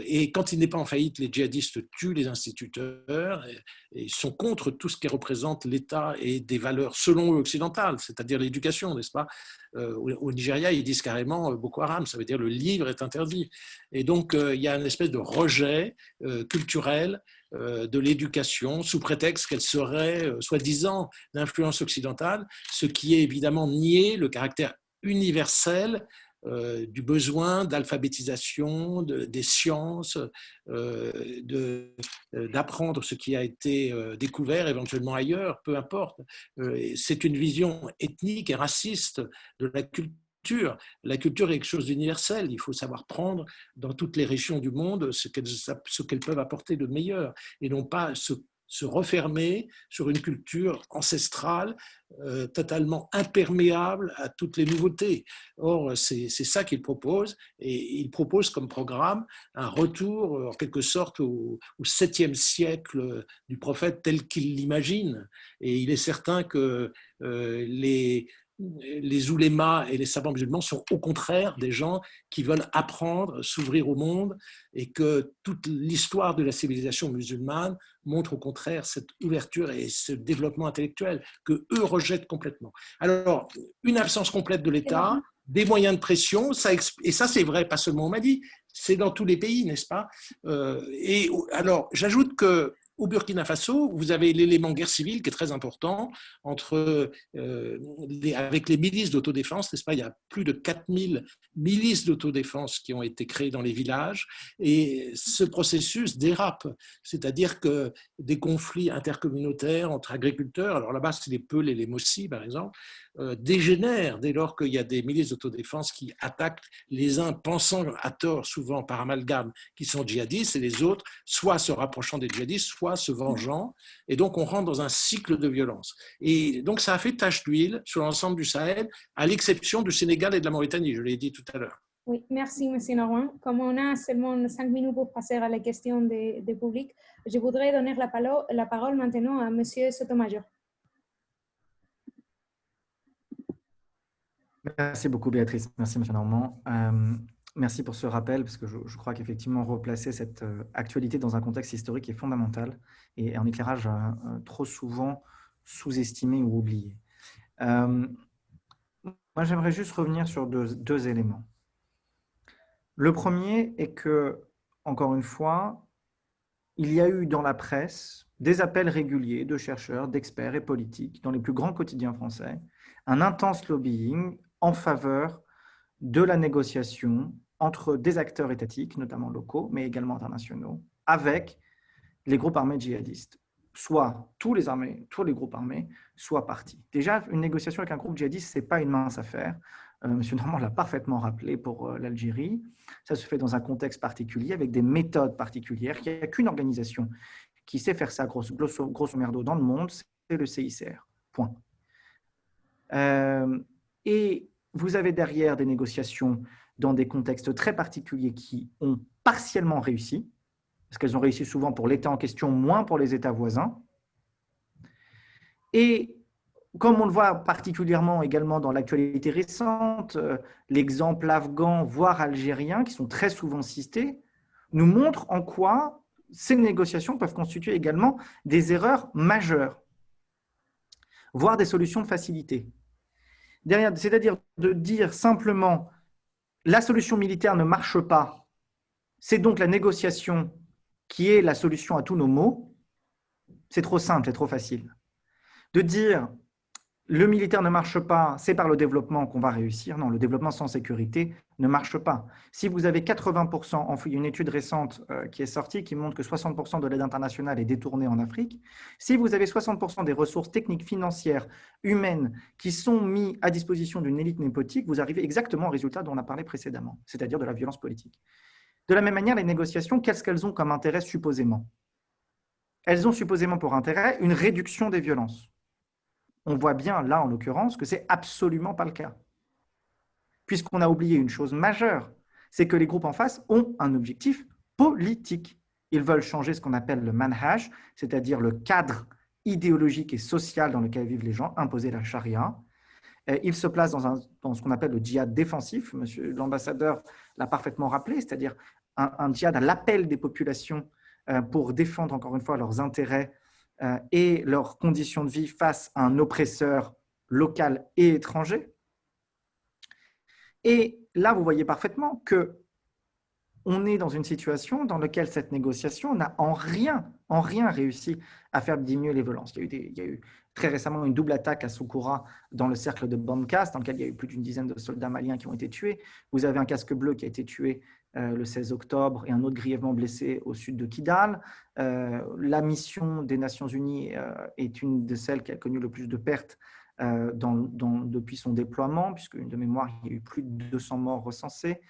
Speaker 4: Et quand il n'est pas en faillite, les djihadistes tuent les instituteurs et sont contre tout ce qui représente l'État et des valeurs, selon eux, occidentales, c'est-à-dire l'éducation, n'est-ce pas? Au Nigeria, ils disent carrément Boko Haram, ça veut dire le livre est interdit. Et donc, il y a une espèce de rejet culturel de l'éducation sous prétexte qu'elle serait, soi-disant, d'influence occidentale, ce qui est évidemment nier le caractère universel du besoin d'alphabétisation, des sciences, d'apprendre ce qui a été découvert éventuellement ailleurs, peu importe. C'est une vision ethnique et raciste de la culture. La culture est quelque chose d'universel. Il faut savoir prendre dans toutes les régions du monde ce qu'elles peuvent apporter de meilleur et non pas se refermer sur une culture ancestrale totalement imperméable à toutes les nouveautés. Or, c'est ça qu'il propose, et il propose comme programme un retour, en quelque sorte, au 7e siècle du prophète tel qu'il l'imagine. Et il est certain que les oulémas et les savants musulmans sont au contraire des gens qui veulent apprendre, s'ouvrir au monde, et que toute l'histoire de la civilisation musulmane montre au contraire cette ouverture et ce développement intellectuel que eux rejettent complètement. Alors, une absence complète de l'État, des moyens de pression, et ça c'est vrai pas seulement au Mali, c'est dans tous les pays, n'est-ce pas? Et alors, j'ajoute que au Burkina Faso, vous avez l'élément guerre civile qui est très important avec les milices d'autodéfense, n'est-ce pas? Il y a plus de 4000 milices d'autodéfense qui ont été créées dans les villages et ce processus dérape, c'est-à-dire que des conflits intercommunautaires entre agriculteurs, alors là-bas c'est les Peuls et les Mossi par exemple, dégénèrent dès lors qu'il y a des milices d'autodéfense qui attaquent les uns pensant à tort, souvent par amalgame, qui sont djihadistes et les autres soit se rapprochant des djihadistes, soit se vengeant, et donc on rentre dans un cycle de violence. Et donc ça a fait tache d'huile sur l'ensemble du Sahel, à l'exception du Sénégal et de la Mauritanie, je l'ai dit tout à l'heure.
Speaker 6: Oui, merci, M. Norman. Comme on a seulement 5 minutes pour passer à la question des publics, je voudrais donner la parole maintenant à M. Sotomayor.
Speaker 5: Merci beaucoup, Béatrice. Merci, M. Normand. Merci pour ce rappel, parce que je crois qu'effectivement, replacer cette actualité dans un contexte historique est fondamental et un éclairage trop souvent sous-estimé ou oublié. Moi, j'aimerais juste revenir sur deux éléments. Le premier est que, encore une fois, il y a eu dans la presse des appels réguliers de chercheurs, d'experts et politiques dans les plus grands quotidiens français, un intense lobbying en faveur de la négociation entre des acteurs étatiques, notamment locaux, mais également internationaux, avec les groupes armés djihadistes, soit tous les groupes armés, soit partis. Déjà, une négociation avec un groupe djihadiste, ce n'est pas une mince affaire. M. Normand l'a parfaitement rappelé pour l'Algérie. Ça se fait dans un contexte particulier, avec des méthodes particulières. Il n'y a qu'une organisation qui sait faire ça, grosso merdo, dans le monde, c'est le CICR. Point. Et vous avez derrière des négociations dans des contextes très particuliers qui ont partiellement réussi, parce qu'elles ont réussi souvent pour l'État en question, moins pour les États voisins. Et comme on le voit particulièrement également dans l'actualité récente, l'exemple afghan, voire algérien, qui sont très souvent cités, nous montre en quoi ces négociations peuvent constituer également des erreurs majeures, voire des solutions de facilité. C'est-à-dire de dire simplement la solution militaire ne marche pas, c'est donc la négociation qui est la solution à tous nos maux, c'est trop simple, c'est trop facile. De dire le militaire ne marche pas, c'est par le développement qu'on va réussir. Non, le développement sans sécurité ne marche pas. Si vous avez 80%, il y a une étude récente qui est sortie qui montre que 60% de l'aide internationale est détournée en Afrique. Si vous avez 60% des ressources techniques, financières, humaines qui sont mises à disposition d'une élite népotique, vous arrivez exactement au résultat dont on a parlé précédemment, c'est-à-dire de la violence politique. De la même manière, les négociations, qu'est-ce qu'elles ont comme intérêt supposément? Elles ont supposément pour intérêt une réduction des violences. On voit bien là, en l'occurrence, que ce n'est absolument pas le cas. Puisqu'on a oublié une chose majeure, c'est que les groupes en face ont un objectif politique. Ils veulent changer ce qu'on appelle le manhaj, c'est-à-dire le cadre idéologique et social dans lequel vivent les gens, imposer la charia. Ils se placent dans ce qu'on appelle le djihad défensif. Monsieur l'ambassadeur l'a parfaitement rappelé, c'est-à-dire un djihad à l'appel des populations pour défendre encore une fois leurs intérêts et leurs conditions de vie face à un oppresseur local et étranger. Et là, vous voyez parfaitement qu'on est dans une situation dans laquelle cette négociation n'a en rien réussi à faire diminuer les violences. Il y a eu très récemment une double attaque à Soukoura dans le cercle de Bamkas, dans lequel il y a eu plus d'une dizaine de soldats maliens qui ont été tués. Vous avez un casque bleu qui a été tué le 16 octobre et un autre grièvement blessé au sud de Kidal. La mission des Nations Unies est une de celles qui a connu le plus de pertes depuis son déploiement, puisque de mémoire, il y a eu plus de 200 morts recensés.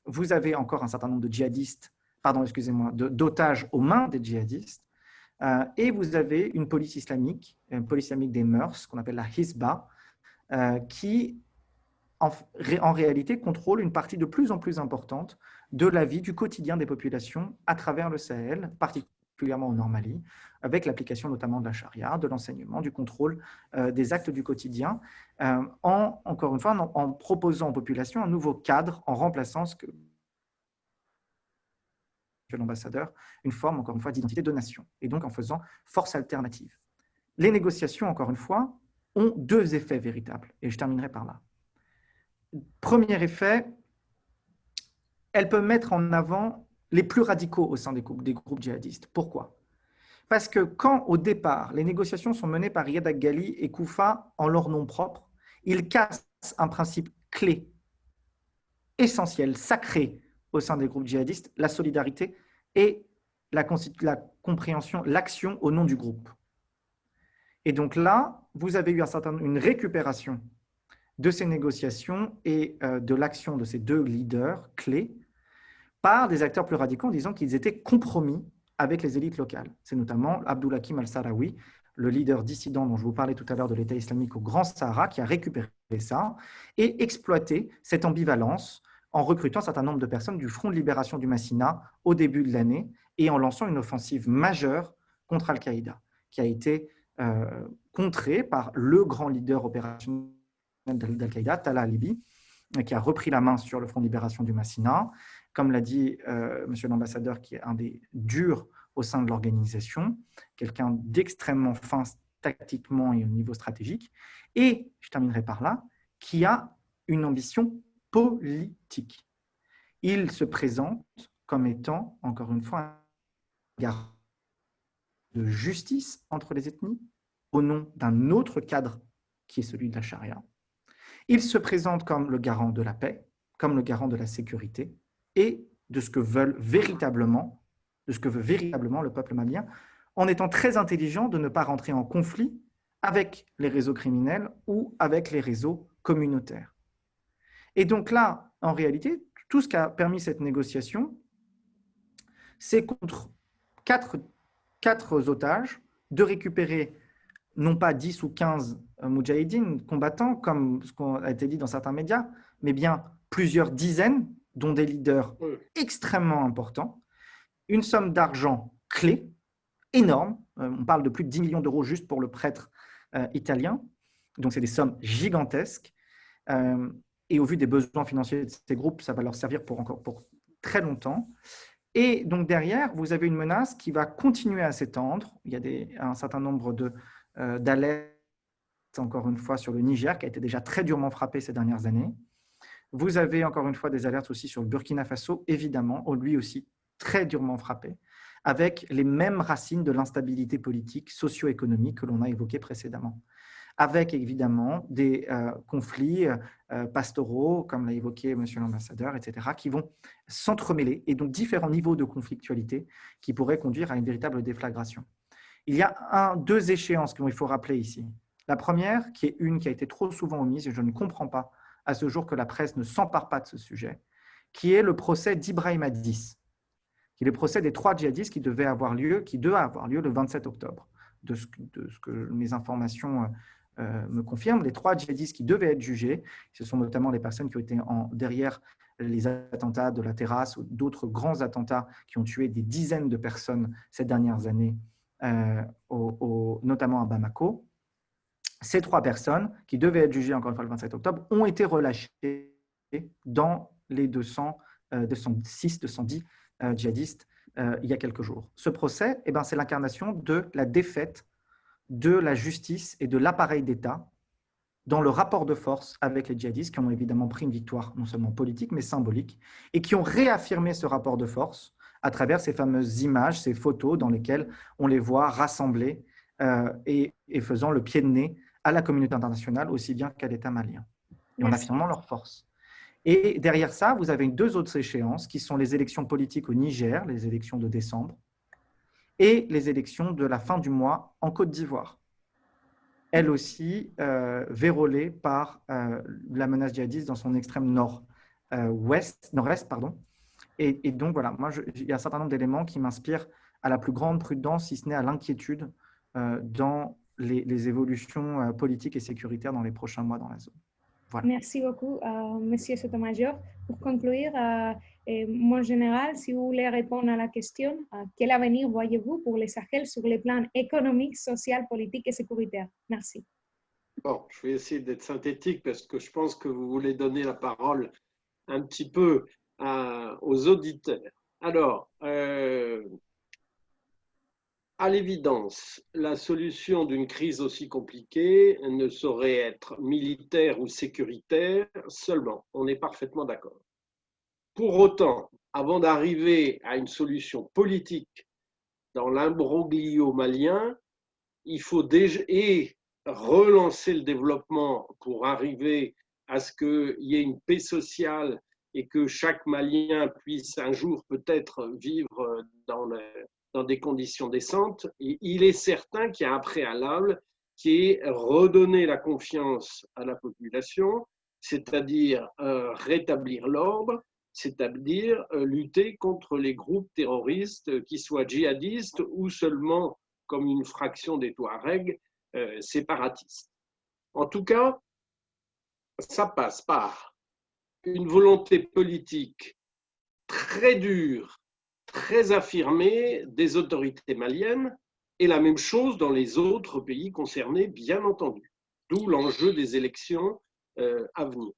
Speaker 5: Vous avez encore un certain nombre de djihadistes, d'otages aux mains des djihadistes, et vous avez une police islamique des mœurs, qu'on appelle la Hizba, qui en réalité contrôle une partie de plus en plus importante de la vie du quotidien des populations à travers le Sahel, particulièrement au Nord Mali, avec l'application notamment de la charia, de l'enseignement, du contrôle des actes du quotidien, encore une fois, en proposant aux populations un nouveau cadre, en remplaçant ce que l'ambassadeur, une forme, encore une fois, d'identité de nation, et donc en faisant force alternative. Les négociations, encore une fois, ont deux effets véritables, et je terminerai par là. Premier effet, elles peuvent mettre en avant les plus radicaux au sein des groupes djihadistes. Pourquoi? Parce que quand, au départ, les négociations sont menées par Riyad Ghali et Koufa en leur nom propre, ils cassent un principe clé, essentiel, sacré au sein des groupes djihadistes, la solidarité et la compréhension, l'action au nom du groupe. Et donc là, vous avez eu une récupération de ces négociations et de l'action de ces deux leaders clés par des acteurs plus radicaux en disant qu'ils étaient compromis avec les élites locales. C'est notamment Abdul Hakim al-Sahraoui, le leader dissident dont je vous parlais tout à l'heure de l'État islamique au Grand Sahara, qui a récupéré ça et exploité cette ambivalence en recrutant un certain nombre de personnes du Front de libération du Massina au début de l'année et en lançant une offensive majeure contre Al-Qaïda, qui a été contrée par le grand leader opérationnel d'Al-Qaïda, Talal al-Libi, qui a repris la main sur le Front de libération du Massina, comme l'a dit monsieur l'ambassadeur, qui est un des durs au sein de l'organisation, quelqu'un d'extrêmement fin tactiquement et au niveau stratégique, et, je terminerai par là, qui a une ambition politique. Il se présente comme étant, encore une fois, un garant de justice entre les ethnies, au nom d'un autre cadre qui est celui de la charia. Il se présente comme le garant de la paix, comme le garant de la sécurité et de ce que veut véritablement le peuple malien, en étant très intelligent de ne pas rentrer en conflit avec les réseaux criminels ou avec les réseaux communautaires. Et donc là, en réalité, tout ce qui a permis cette négociation, c'est contre quatre otages de récupérer non pas 10 ou 15 moudjahidines combattants, comme ce qu'on a été dit dans certains médias, mais bien plusieurs dizaines, dont des leaders extrêmement importants, une somme d'argent clé, énorme, on parle de plus de 10 millions d'euros juste pour le prêtre italiens. Donc, c'est des sommes gigantesques. Et au vu des besoins financiers de ces groupes, ça va leur servir pour très longtemps. Et donc, derrière, vous avez une menace qui va continuer à s'étendre. Il y a un certain nombre d'alertes, encore une fois, sur le Niger, qui a été déjà très durement frappé ces dernières années. Vous avez encore une fois des alertes aussi sur le Burkina Faso, évidemment, lui aussi très durement frappé, avec les mêmes racines de l'instabilité politique, socio-économique que l'on a évoquées précédemment, avec évidemment des conflits pastoraux, comme l'a évoqué Monsieur l'ambassadeur, etc., qui vont s'entremêler, et donc différents niveaux de conflictualité qui pourraient conduire à une véritable déflagration. Il y a deux échéances qu'il faut rappeler ici. La première, qui est une qui a été trop souvent omise, et je ne comprends pas à ce jour que la presse ne s'empare pas de ce sujet, qui est le procès d'Ibrahim Addis, qui est le procès des 3 djihadistes qui devait avoir lieu le 27 octobre. De ce que mes informations me confirment, les 3 djihadistes qui devaient être jugés, ce sont notamment les personnes qui ont été derrière les attentats de la Terrasse ou d'autres grands attentats qui ont tué des dizaines de personnes ces dernières années, notamment à Bamako. Ces 3 personnes, qui devaient être jugées encore une fois le 27 octobre, ont été relâchées dans les 210 djihadistes il y a quelques jours. Ce procès, c'est l'incarnation de la défaite de la justice et de l'appareil d'État dans le rapport de force avec les djihadistes, qui ont évidemment pris une victoire non seulement politique, mais symbolique, et qui ont réaffirmé ce rapport de force à travers ces fameuses images, ces photos dans lesquelles on les voit rassemblés et faisant le pied de nez à la communauté internationale, aussi bien qu'à l'État malien, et en affirmant leur force. Et derrière ça, vous avez 2 autres échéances, qui sont les élections politiques au Niger, les élections de décembre, et les élections de la fin du mois en Côte d'Ivoire, elles aussi vérolées par la menace djihadiste dans son extrême nord-est. Et donc, voilà, il y a un certain nombre d'éléments qui m'inspirent à la plus grande prudence, si ce n'est à l'inquiétude, dans les évolutions politiques et sécuritaires dans les prochains mois dans la zone. Voilà.
Speaker 6: Merci beaucoup, Monsieur Sotomayor. Pour conclure, mon général, si vous voulez répondre à la question, quel avenir voyez-vous pour le Sahel sur les plans économiques, social, politique et sécuritaire? Merci.
Speaker 3: Bon, je vais essayer d'être synthétique parce que je pense que vous voulez donner la parole un petit peu aux auditeurs. Alors, à l'évidence, la solution d'une crise aussi compliquée ne saurait être militaire ou sécuritaire seulement. On est parfaitement d'accord. Pour autant, avant d'arriver à une solution politique dans l'imbroglio malien, il faut déjà relancer le développement pour arriver à ce qu'il y ait une paix sociale et que chaque Malien puisse un jour peut-être vivre dans des conditions décentes. Et il est certain qu'il y a un préalable qui est redonner la confiance à la population, c'est-à-dire rétablir l'ordre, c'est-à-dire lutter contre les groupes terroristes, qu'ils soient djihadistes ou seulement, comme une fraction des Touaregs, séparatistes. En tout cas, ça passe par une volonté politique très dure, très affirmée des autorités maliennes, et la même chose dans les autres pays concernés, bien entendu. D'où l'enjeu des élections à venir.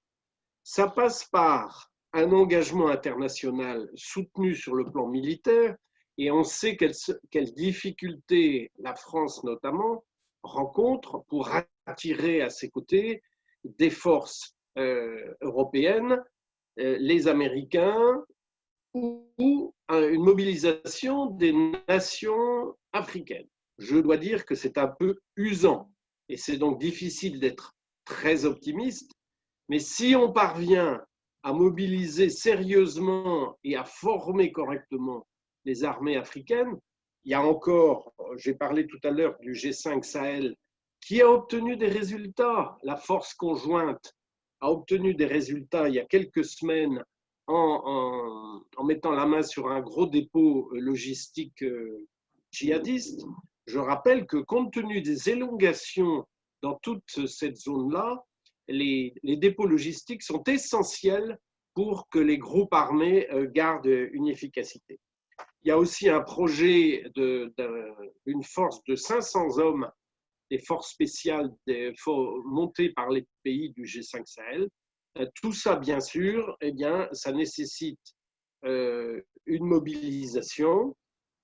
Speaker 3: Ça passe par un engagement international soutenu sur le plan militaire, et on sait quelles difficultés la France notamment rencontre pour attirer à ses côtés des forces européennes, les Américains, ou une mobilisation des nations africaines. Je dois dire que c'est un peu usant, et c'est donc difficile d'être très optimiste, mais si on parvient à mobiliser sérieusement et à former correctement les armées africaines, il y a encore, j'ai parlé tout à l'heure du G5 Sahel, qui a obtenu des résultats. La force conjointe a obtenu des résultats il y a quelques semaines en mettant la main sur un gros dépôt logistique djihadiste. Je rappelle que compte tenu des élongations dans toute cette zone-là, les dépôts logistiques sont essentiels pour que les groupes armés gardent une efficacité. Il y a aussi un projet d'une force de 500 hommes des forces spéciales montées par les pays du G5 Sahel. Tout ça, bien sûr, eh bien, ça nécessite une mobilisation.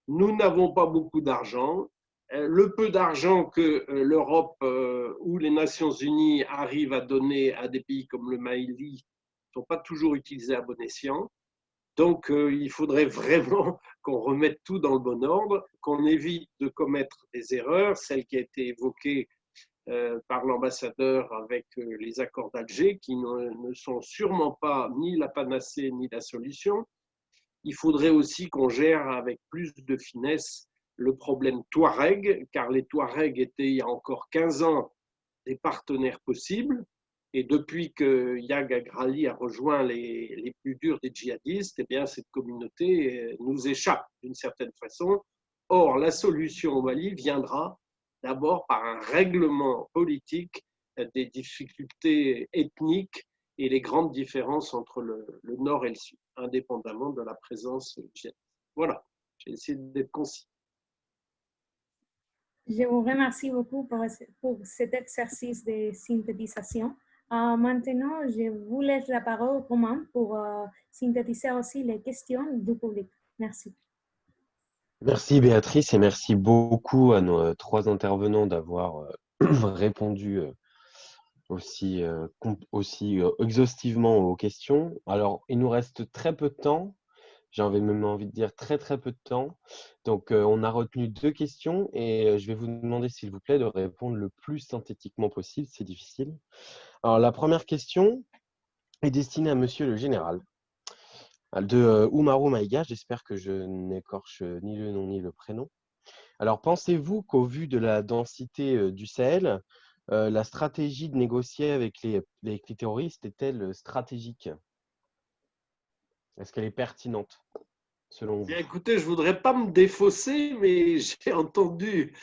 Speaker 3: Nous n'avons pas beaucoup d'argent. Le peu d'argent que l'Europe ou les Nations Unies arrivent à donner à des pays comme le Mali ne sont pas toujours utilisés à bon escient. Donc, il faudrait vraiment qu'on remette tout dans le bon ordre, qu'on évite de commettre des erreurs, celle qui a été évoquée par l'ambassadeur avec les accords d'Alger, qui ne sont sûrement pas ni la panacée ni la solution. Il faudrait aussi qu'on gère avec plus de finesse le problème Touareg, car les Touaregs étaient il y a encore 15 ans des partenaires possibles. Et depuis que Yag Agrali a rejoint les plus durs des djihadistes, eh bien, cette communauté nous échappe d'une certaine façon. Or, la solution au Mali viendra d'abord par un règlement politique des difficultés ethniques et les grandes différences entre le nord et le sud, indépendamment de la présence djihadiste. Voilà, j'ai essayé d'être concis.
Speaker 6: Je vous remercie beaucoup pour cet exercice de synthétisation. Maintenant, je vous laisse la parole au Romain pour synthétiser aussi les questions du public. Merci.
Speaker 2: Merci Béatrice et merci beaucoup à nos trois intervenants d'avoir répondu aussi exhaustivement aux questions. Alors, il nous reste très peu de temps. J'avais même envie de dire très peu de temps. Donc, on a retenu 2 questions et je vais vous demander, s'il vous plaît, de répondre le plus synthétiquement possible. C'est difficile. Alors, la première question est destinée à Monsieur le Général, de Oumarou Maïga. J'espère que je n'écorche ni le nom ni le prénom. Alors, pensez-vous qu'au vu de la densité du Sahel, la stratégie de négocier avec les terroristes est-elle stratégique? Est-ce qu'elle est pertinente, selon vous?
Speaker 3: Écoutez, je ne voudrais pas me défausser, mais j'ai entendu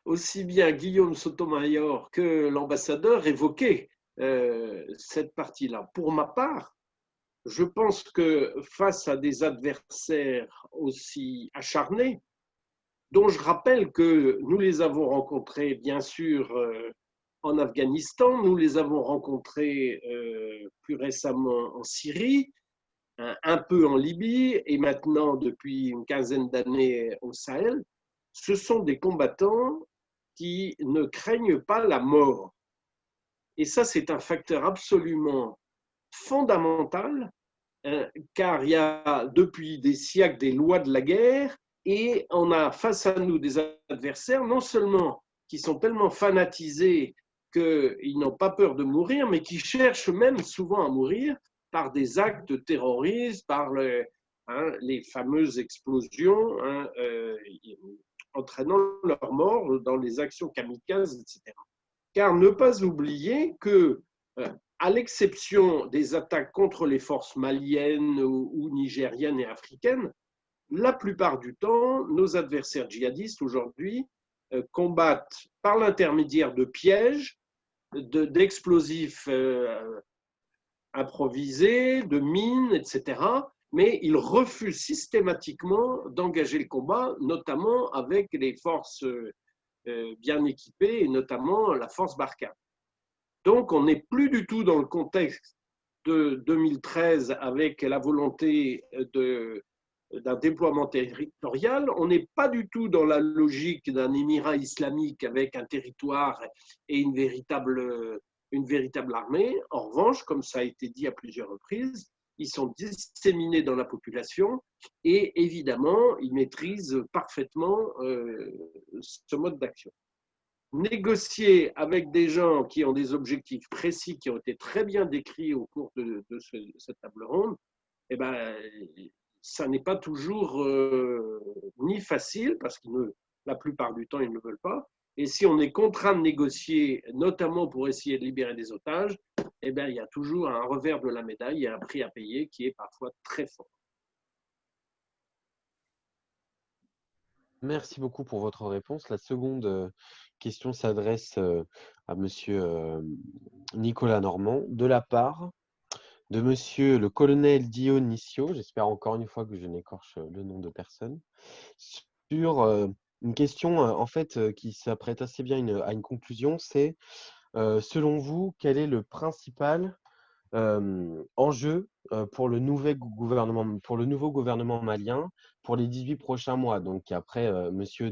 Speaker 3: aussi bien Guillaume Sotomayor que l'ambassadeur évoquer cette partie-là. Pour ma part, je pense que face à des adversaires aussi acharnés, dont je rappelle que nous les avons rencontrés, bien sûr, en Afghanistan, nous les avons rencontrés plus récemment en Syrie, un peu en Libye et maintenant depuis une quinzaine d'années au Sahel, ce sont des combattants qui ne craignent pas la mort. Et ça, c'est un facteur absolument fondamental, car il y a depuis des siècles des lois de la guerre et on a face à nous des adversaires, non seulement qui sont tellement fanatisés qu'ils n'ont pas peur de mourir, mais qui cherchent même souvent à mourir par des actes terroristes, par les fameuses explosions entraînant leur mort dans les actions kamikazes, etc. Car ne pas oublier que, à l'exception des attaques contre les forces maliennes ou nigériennes et africaines, la plupart du temps, nos adversaires djihadistes aujourd'hui combattent par l'intermédiaire de pièges, d'explosifs improvisés, de mines, etc. Mais ils refusent systématiquement d'engager le combat, notamment avec les forces bien équipées, et notamment la force Barkhane. Donc, on n'est plus du tout dans le contexte de 2013 avec la volonté d'un déploiement territorial. On n'est pas du tout dans la logique d'un émirat islamique avec un territoire et une véritable armée. En revanche, comme ça a été dit à plusieurs reprises, ils sont disséminés dans la population et évidemment, ils maîtrisent parfaitement ce mode d'action. Négocier avec des gens qui ont des objectifs précis, qui ont été très bien décrits au cours de cette table ronde, eh ben, ça n'est pas toujours ni facile, parce que la plupart du temps, ils ne veulent pas. Et si on est contraint de négocier, notamment pour essayer de libérer des otages, eh ben, il y a toujours un revers de la médaille, il y a un prix à payer qui est parfois très fort.
Speaker 2: Merci beaucoup pour votre réponse. La seconde question s'adresse à Monsieur Nicolas Normand, de la part de Monsieur le colonel Dionisio, j'espère encore une fois que je n'écorche le nom de personne, sur Une question en fait qui s'apprête assez bien à une conclusion, c'est selon vous, quel est le principal enjeu pour le nouveau gouvernement malien pour les 18 prochains mois? Donc après, monsieur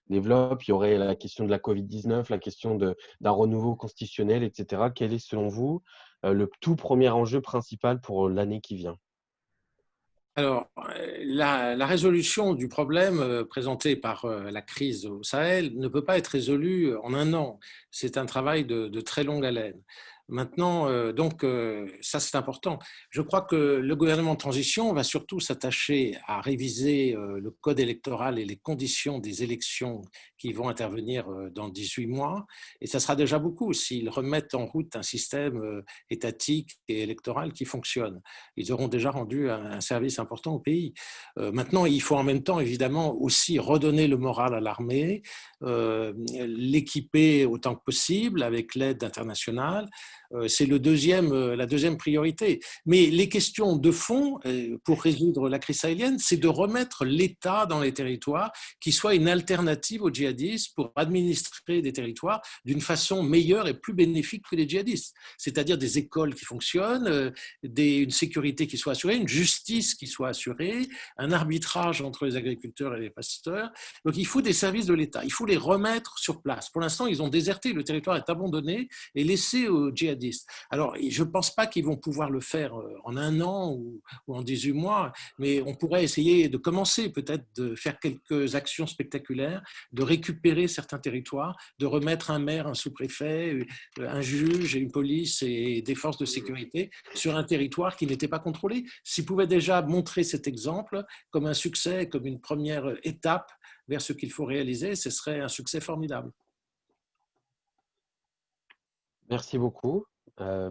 Speaker 2: développe, il y aurait la question de la Covid-19, la question d'un renouveau constitutionnel, etc. Quel est selon vous le tout premier enjeu principal pour l'année qui vient?
Speaker 4: Alors, la résolution du problème présenté par la crise au Sahel ne peut pas être résolue en un an. C'est un travail de très longue haleine. Maintenant, ça c'est important. Je crois que le gouvernement de transition va surtout s'attacher à réviser le code électoral et les conditions des élections qui vont intervenir dans 18 mois. Et ça sera déjà beaucoup s'ils remettent en route un système étatique et électoral qui fonctionne. Ils auront déjà rendu un service important au pays. Maintenant, il faut en même temps, évidemment, aussi redonner le moral à l'armée, l'équiper autant que possible avec l'aide internationale. C'est la deuxième priorité. Mais les questions de fond, pour résoudre la crise sahélienne, c'est de remettre l'État dans les territoires qui soit une alternative aux djihadistes pour administrer des territoires d'une façon meilleure et plus bénéfique que les djihadistes. C'est-à-dire des écoles qui fonctionnent, une sécurité qui soit assurée, une justice qui soit assurée, un arbitrage entre les agriculteurs et les pasteurs. Donc il faut des services de l'État, il faut les remettre sur place. Pour l'instant, ils ont déserté, le territoire est abandonné et laissé aux djihadistes. Alors, je ne pense pas qu'ils vont pouvoir le faire en un an ou en 18 mois, mais on pourrait essayer de commencer peut-être de faire quelques actions spectaculaires, de récupérer certains territoires, de remettre un maire, un sous-préfet, un juge, une police et des forces de sécurité sur un territoire qui n'était pas contrôlé. S'ils pouvaient déjà montrer cet exemple comme un succès, comme une première étape vers ce qu'il faut réaliser, ce serait un succès formidable.
Speaker 2: Merci beaucoup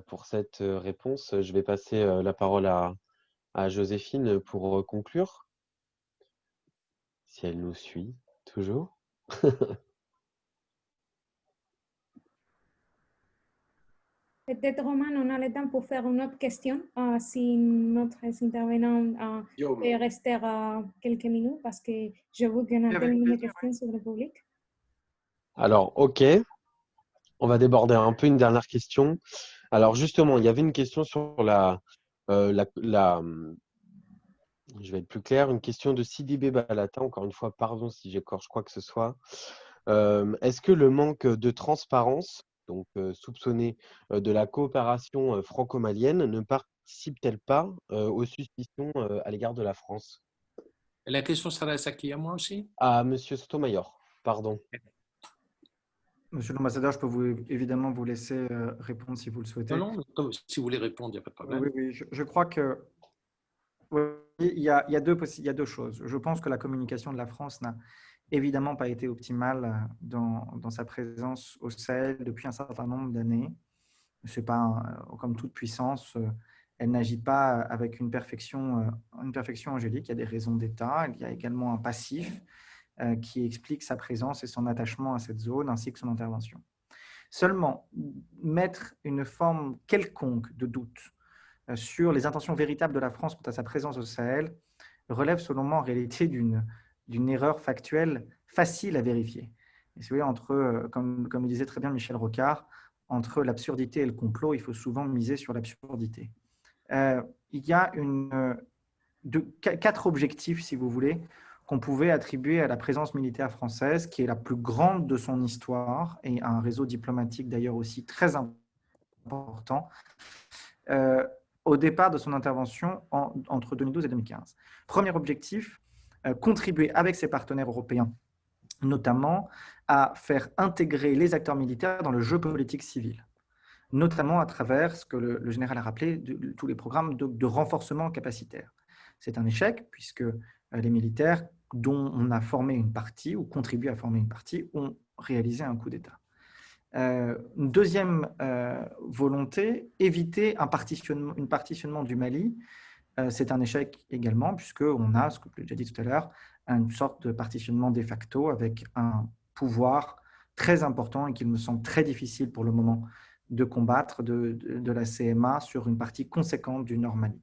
Speaker 2: pour cette réponse. Je vais passer la parole à Joséphine pour conclure, si elle nous suit toujours.
Speaker 6: Peut-être, Roman, on a le temps pour faire une autre question, si notre intervenant peut rester quelques minutes, parce que je veux qu'on a terminé les questions sur le public.
Speaker 2: Alors, ok, on va déborder un peu une dernière question. Alors, justement, il y avait une question sur je vais être plus clair, une question de Sidibé Balata, encore une fois, pardon si j'écorche quoi que ce soit. Est-ce que le manque de transparence, donc soupçonné de la coopération franco-malienne, ne participe-t-elle pas aux suspicions à l'égard de la France?
Speaker 4: La question s'adresse à qui? À moi aussi?
Speaker 2: À Monsieur Sotomayor, pardon.
Speaker 5: Monsieur l'ambassadeur, je peux évidemment vous laisser répondre si vous le souhaitez.
Speaker 4: Non, si vous voulez répondre, il n'y a pas de problème.
Speaker 5: Oui, je crois que il y a deux choses. Je pense que la communication de la France n'a évidemment pas été optimale dans sa présence au Sahel depuis un certain nombre d'années. C'est pas comme toute puissance, elle n'agit pas avec une perfection angélique. Il y a des raisons d'État. Il y a également un passif qui explique sa présence et son attachement à cette zone ainsi que son intervention. Seulement, mettre une forme quelconque de doute sur les intentions véritables de la France quant à sa présence au Sahel relève selon moi en réalité d'une erreur factuelle facile à vérifier. Et si vous voyez, comme le disait très bien Michel Rocard, entre l'absurdité et le complot, il faut souvent miser sur l'absurdité. Il y a 4 objectifs, si vous voulez, qu'on pouvait attribuer à la présence militaire française, qui est la plus grande de son histoire, et à un réseau diplomatique d'ailleurs aussi très important, au départ de son intervention entre 2012 et 2015. Premier objectif, contribuer avec ses partenaires européens, notamment à faire intégrer les acteurs militaires dans le jeu politique civil, notamment à travers ce que le général a rappelé, tous les programmes de renforcement capacitaire. C'est un échec puisque les militaires dont on a formé une partie ou contribué à former une partie ont réalisé un coup d'État. Une deuxième volonté, éviter un partitionnement du Mali. C'est un échec également puisqu'on a, ce que j'ai déjà dit tout à l'heure, une sorte de partitionnement de facto avec un pouvoir très important et qu'il me semble très difficile pour le moment de combattre de la CMA sur une partie conséquente du Nord Mali.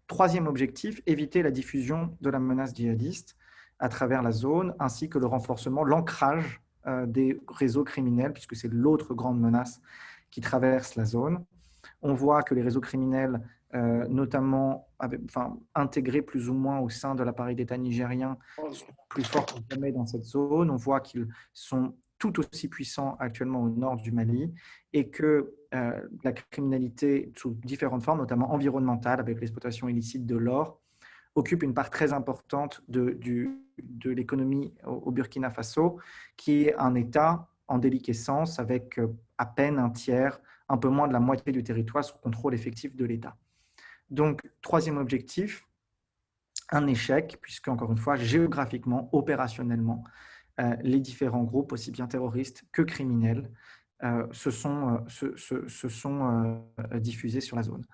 Speaker 5: Troisième objectif, éviter la diffusion de la menace djihadiste à travers la zone, ainsi que le renforcement, l'ancrage des réseaux criminels, puisque c'est l'autre grande menace qui traverse la zone. On voit que les réseaux criminels, notamment intégrés plus ou moins au sein de l'appareil d'État nigérien, sont plus forts que jamais dans cette zone. On voit qu'ils sont tout aussi puissants actuellement au nord du Mali et que la criminalité sous différentes formes, notamment environnementale, avec l'exploitation illicite de l'or, occupe une part très importante de l'économie au Burkina Faso, qui est un État en déliquescence avec à peine un tiers, un peu moins de la moitié du territoire sous contrôle effectif de l'État. Donc, troisième objectif, un échec, puisque, encore une fois, géographiquement, opérationnellement, les différents groupes, aussi bien terroristes que criminels, se sont diffusés sur la zone.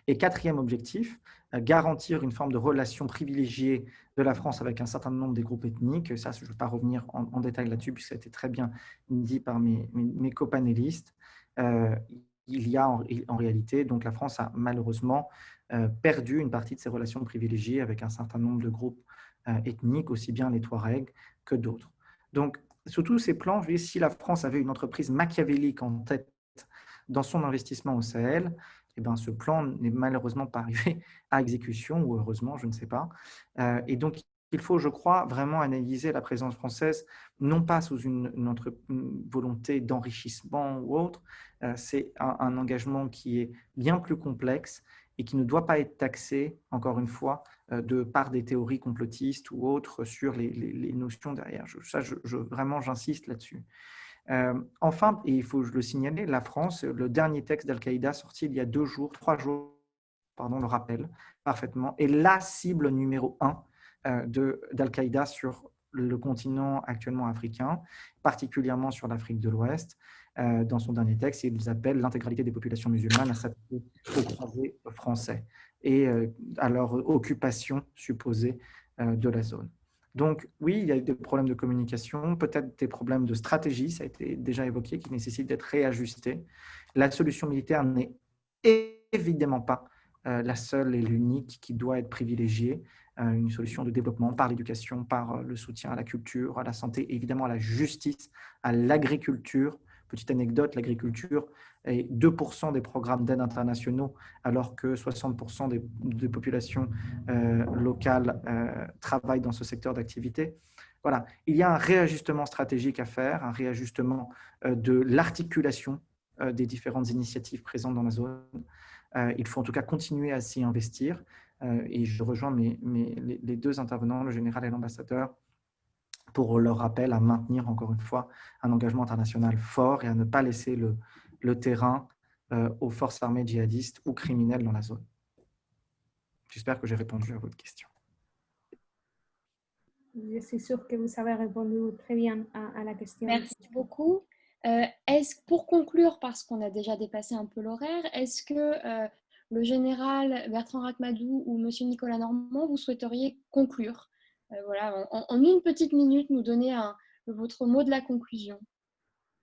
Speaker 5: Et quatrième objectif, garantir une forme de relation privilégiée de la France avec un certain nombre des groupes ethniques. Ça, je ne vais pas revenir en détail là-dessus, puisque ça a été très bien dit par mes copanélistes. Il y a en réalité, donc la France a malheureusement perdu une partie de ses relations privilégiées avec un certain nombre de groupes ethniques, aussi bien les Touaregs que d'autres. Donc, sur tous ces plans, si la France avait une entreprise machiavélique en tête dans son investissement au Sahel, eh bien, ce plan n'est malheureusement pas arrivé à exécution, ou heureusement, je ne sais pas. Et donc, il faut, je crois, vraiment analyser la présence française, non pas sous une volonté d'enrichissement ou autre, c'est un engagement qui est bien plus complexe et qui ne doit pas être taxé, encore une fois, par des théories complotistes ou autres sur les notions derrière. Vraiment, j'insiste là-dessus. Enfin, et il faut le signaler, la France, le dernier texte d'Al-Qaïda sorti il y a 3 jours, le rappelle parfaitement, est la cible numéro 1 d'Al-Qaïda sur le continent actuellement africain, particulièrement sur l'Afrique de l'Ouest. Dans son dernier texte, ils appellent l'intégralité des populations musulmanes à s'attaquer aux croisés français et à leur occupation supposée de la zone. Donc oui, il y a des problèmes de communication, peut-être des problèmes de stratégie, ça a été déjà évoqué, qui nécessitent d'être réajustés. La solution militaire n'est évidemment pas la seule et l'unique qui doit être privilégiée. Une solution de développement par l'éducation, par le soutien à la culture, à la santé, évidemment à la justice, à l'agriculture. Petite anecdote, l'agriculture est 2% des programmes d'aide internationaux, alors que 60% des populations locales travaillent dans ce secteur d'activité. Voilà, il y a un réajustement stratégique à faire, un réajustement de l'articulation des différentes initiatives présentes dans la zone. Il faut en tout cas continuer à s'y investir. Et je rejoins les deux intervenants, le général et l'ambassadeur, pour leur rappel à maintenir encore une fois un engagement international fort et à ne pas laisser le terrain aux forces armées djihadistes ou criminelles dans la zone. J'espère que j'ai répondu à votre question.
Speaker 6: Je suis sûre que vous avez répondu très bien à la question.
Speaker 1: Merci beaucoup. Pour conclure, parce qu'on a déjà dépassé un peu l'horaire, est-ce que le général Bertrand Rakhmadou ou monsieur Nicolas Normand, vous souhaiteriez conclure? Voilà, en une petite minute, nous donner votre mot de la conclusion.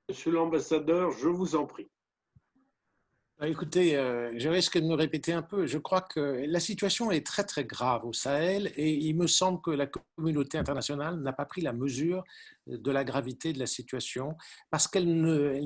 Speaker 3: Monsieur l'ambassadeur, je vous en prie.
Speaker 4: Écoutez, je risque de me répéter un peu. Je crois que la situation est très très grave au Sahel et il me semble que la communauté internationale n'a pas pris la mesure de la gravité de la situation parce qu'elle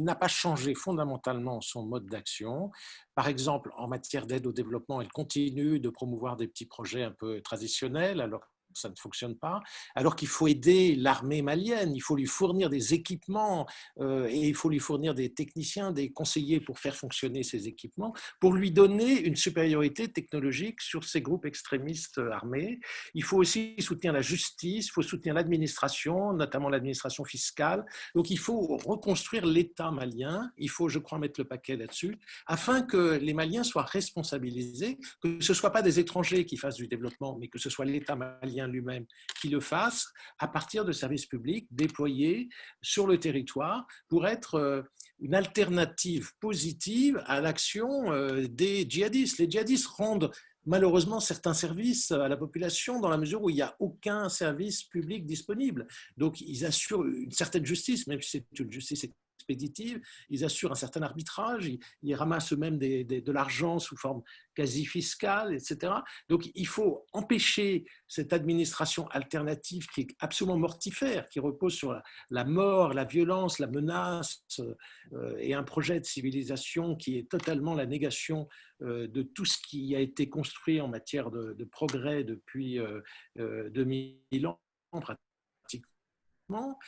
Speaker 4: n'a pas changé fondamentalement son mode d'action. Par exemple, en matière d'aide au développement, elle continue de promouvoir des petits projets un peu traditionnels alors ça ne fonctionne pas, alors qu'il faut aider l'armée malienne, il faut lui fournir des équipements et il faut lui fournir des techniciens, des conseillers pour faire fonctionner ces équipements, pour lui donner une supériorité technologique sur ces groupes extrémistes armés. Il faut aussi soutenir la justice, il faut soutenir l'administration, notamment l'administration fiscale. Donc il faut reconstruire l'État malien, il faut, je crois, mettre le paquet là-dessus, afin que les Maliens soient responsabilisés, que ce ne soient pas des étrangers qui fassent du développement, mais que ce soit l'État malien lui-même qui le fasse à partir de services publics déployés sur le territoire pour être une alternative positive à l'action des djihadistes. Les djihadistes rendent malheureusement certains services à la population dans la mesure où il n'y a aucun service public disponible. Donc ils assurent une certaine justice, même si c'est une justice expéditive, ils assurent un certain arbitrage, ils ramassent eux-mêmes de l'argent sous forme quasi fiscale, etc. Donc il faut empêcher cette administration alternative qui est absolument mortifère, qui repose sur la mort, la violence, la menace, et un projet de civilisation qui est totalement la négation de tout ce qui a été construit en matière de progrès depuis 2000 ans pratiquement.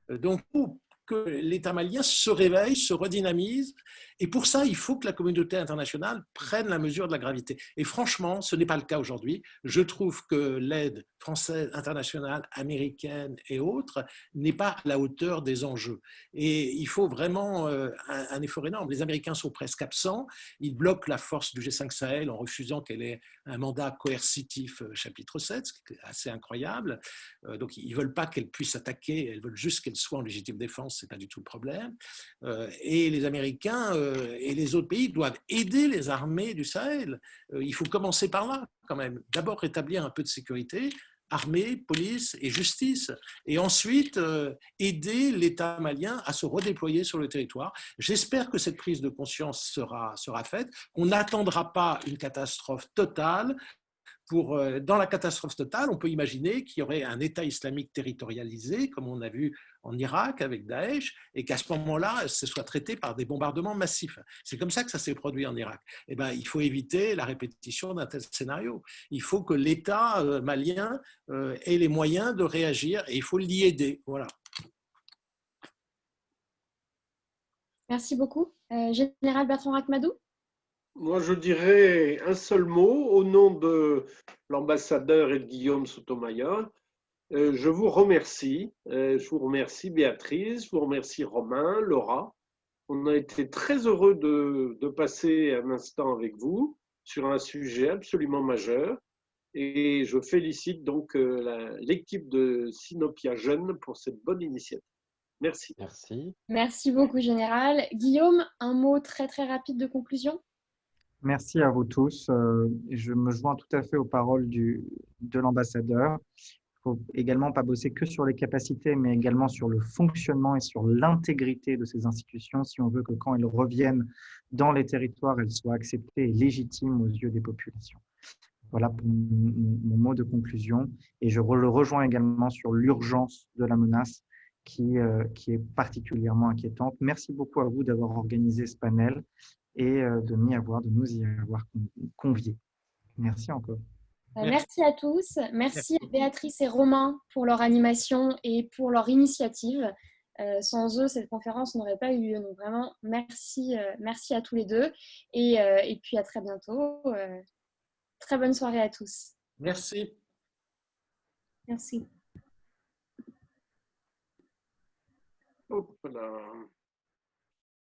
Speaker 4: Donc, pour que l'État malien se réveille, se redynamise, et pour ça, il faut que la communauté internationale prenne la mesure de la gravité. Et franchement, ce n'est pas le cas aujourd'hui. Je trouve que l'aide française, internationale, américaine et autres n'est pas à la hauteur des enjeux. Et il faut vraiment un effort énorme. Les Américains sont presque absents. Ils bloquent la force du G5 Sahel en refusant qu'elle ait un mandat coercitif chapitre 7, ce qui est assez incroyable. Donc, ils ne veulent pas qu'elle puisse attaquer, ils veulent juste qu'elle soit en légitime défense, ce n'est pas du tout le problème. Et les Américains et les autres pays doivent aider les armées du Sahel. Il faut commencer par là, quand même. D'abord, rétablir un peu de sécurité, armée, police et justice. Et ensuite, aider l'État malien à se redéployer sur le territoire. J'espère que cette prise de conscience sera faite, qu'on n'attendra pas une catastrophe totale. Dans la catastrophe totale, on peut imaginer qu'il y aurait un État islamique territorialisé, comme on a vu en Irak avec Daesh, et qu'à ce moment-là, ce soit traité par des bombardements massifs. C'est comme ça que ça s'est produit en Irak. Eh ben, il faut éviter la répétition d'un tel scénario. Il faut que l'État malien ait les moyens de réagir et il faut l'y aider. Voilà.
Speaker 1: Merci beaucoup. Général Bertrand Rakhmadou?
Speaker 3: Moi, je dirais un seul mot au nom de l'ambassadeur et de Guillaume Sotomayor. Je vous remercie. Je vous remercie Béatrice, je vous remercie Romain, Laura. On a été très heureux de passer un instant avec vous sur un sujet absolument majeur. Et je félicite donc l'équipe de Sinopia Jeunes pour cette bonne initiative. Merci.
Speaker 2: Merci.
Speaker 1: Merci beaucoup, Général. Guillaume, un mot très très rapide de conclusion?
Speaker 5: Merci à vous tous. Je me joins tout à fait aux paroles de l'ambassadeur. Il ne faut également pas bosser que sur les capacités, mais également sur le fonctionnement et sur l'intégrité de ces institutions si on veut que quand elles reviennent dans les territoires, elles soient acceptées et légitimes aux yeux des populations. Voilà pour mon mot de conclusion. Et je le rejoins également sur l'urgence de la menace qui est particulièrement inquiétante. Merci beaucoup à vous d'avoir organisé ce panel et de nous y avoir conviés. Merci encore.
Speaker 1: Merci à tous. Merci à Béatrice et Romain pour leur animation et pour leur initiative. Sans eux, cette conférence n'aurait pas eu lieu. Donc vraiment, merci à tous les deux. Et puis à très bientôt. Très bonne soirée à tous.
Speaker 4: Merci.
Speaker 6: Merci.
Speaker 3: Hop là.